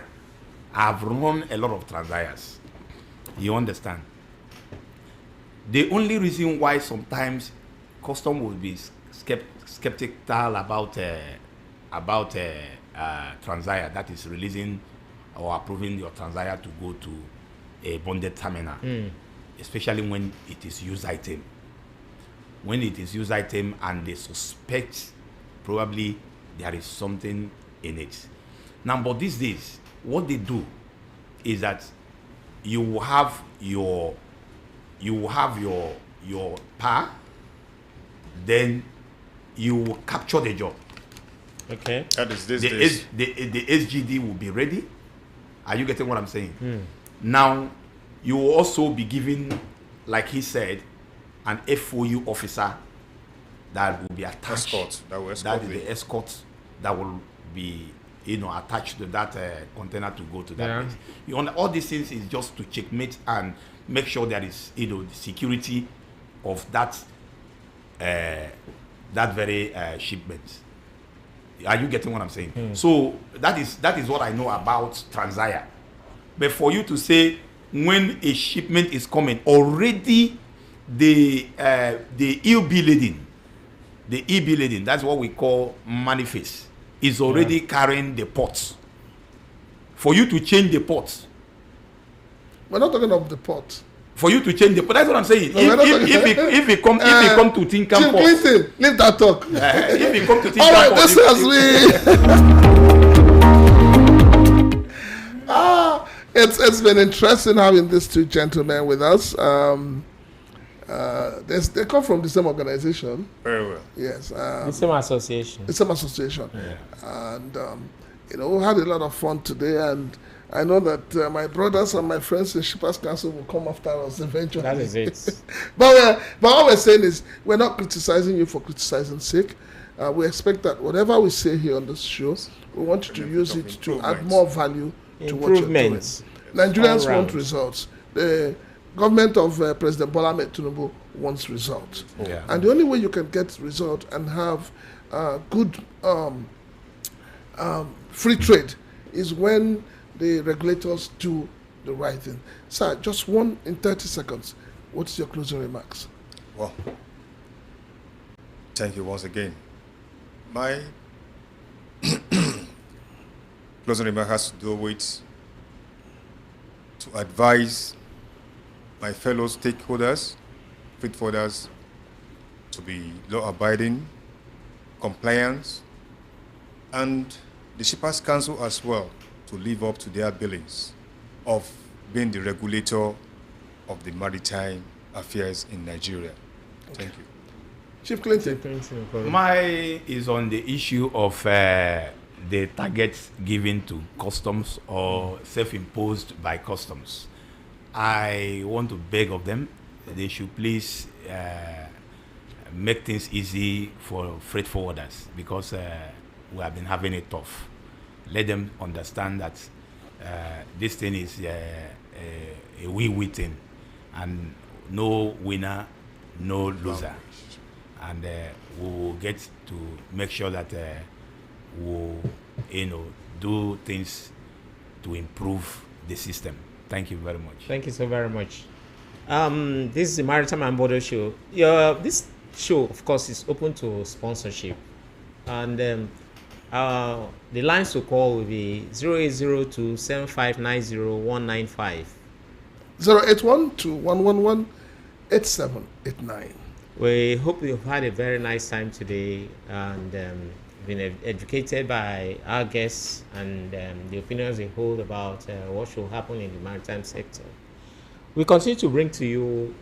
[SPEAKER 5] I've run a lot of Transires. You understand? The only reason why sometimes custom will be skeptical about Transire, that is releasing or approving your Transire to go to a bonded terminal, especially when it is used item. When it is used item and they suspect probably there is something in it. Now, but these days, what they do is that you have your PA, then you capture the job.
[SPEAKER 2] Okay.
[SPEAKER 4] That is this days.
[SPEAKER 5] The SGD will be ready. Are you getting what I'm saying? Now, you will also be given, like he said, an FOU officer that will be attached. That is the escort that will be, attached to that container to go to that place. All these things is just to checkmate and make sure there is, the security of that very shipment. Are you getting what I'm saying? So that is what I know about Transire. But for you to say when a shipment is coming, already the EB laden, that's what we call manifest, is already carrying the port. For you to change the port.
[SPEAKER 1] We're not talking of the port.
[SPEAKER 5] For you to change the port, that's what I'm saying.
[SPEAKER 1] No,
[SPEAKER 5] if he come to Tinkan Port,
[SPEAKER 1] Clinton, leave that talk.
[SPEAKER 5] If he come to Tinkan
[SPEAKER 1] All right,
[SPEAKER 5] Port,
[SPEAKER 1] this it's been interesting having these two gentlemen with us. They come from the same organization.
[SPEAKER 4] Very well.
[SPEAKER 1] Yes.
[SPEAKER 2] The same association.
[SPEAKER 1] The same association. Yeah. And we had a lot of fun today, and I know that my brothers and my friends in Shippers Council will come after us eventually.
[SPEAKER 2] That is it.
[SPEAKER 1] But what we're saying is, we're not criticizing you for criticizing's sake. We expect that whatever we say here on this show, we want you to use it to add more value to what you're doing. Nigerians want results. The government of President Bola Ahmed Tinubu wants results.
[SPEAKER 5] Yeah.
[SPEAKER 1] And the only way you can get results and have good free trade is when the regulators do the right thing. Sir, just one in 30 seconds. What's your closing remarks?
[SPEAKER 4] Well, thank you once again. My closing remark has to do with to advise my fellow stakeholders, stakeholders, to be law-abiding, compliant, and the Shippers Council as well to live up to their billings of being the regulator of the maritime affairs in Nigeria. Thank you.
[SPEAKER 1] Chief Clinton.
[SPEAKER 5] My is on the issue of the targets given to customs or self-imposed by customs. I want to beg of them, they should please make things easy for freight forwarders, because we have been having it tough. Let them understand that this thing is a win-win thing, and no winner, no loser. And we'll get to make sure that we'll do things to improve the system. Thank you very much.
[SPEAKER 2] Thank you so very much. This is the Maritime and Border Show. This show, of course, is open to sponsorship. And the lines to call will be 0802-7590-195.
[SPEAKER 1] 081-2111-8789.
[SPEAKER 2] We hope you've had a very nice time today and been educated by our guests and the opinions they hold about what should happen in the maritime sector. We continue to bring to you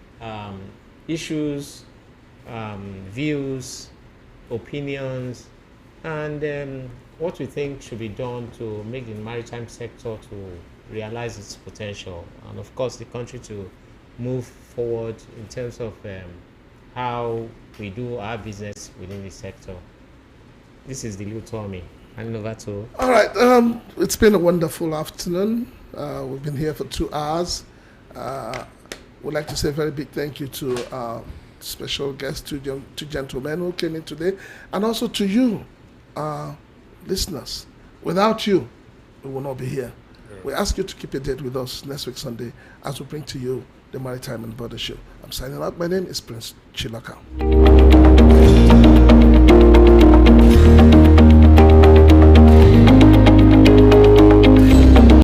[SPEAKER 2] issues, views, opinions, and what we think should be done to make the maritime sector to realize its potential, and of course the country to move forward in terms of how we do our business within the sector. This is the Little Tommy. Handing over to.
[SPEAKER 1] All right. It's been a wonderful afternoon. We've been here for 2 hours. We'd like to say a very big thank you to our special guests, two gentlemen who came in today, and also to you, listeners. Without you, we will not be here. We ask you to keep a date with us next week Sunday as we bring to you the Maritime and Border Show. I'm signing out. My name is Prince Chilaka.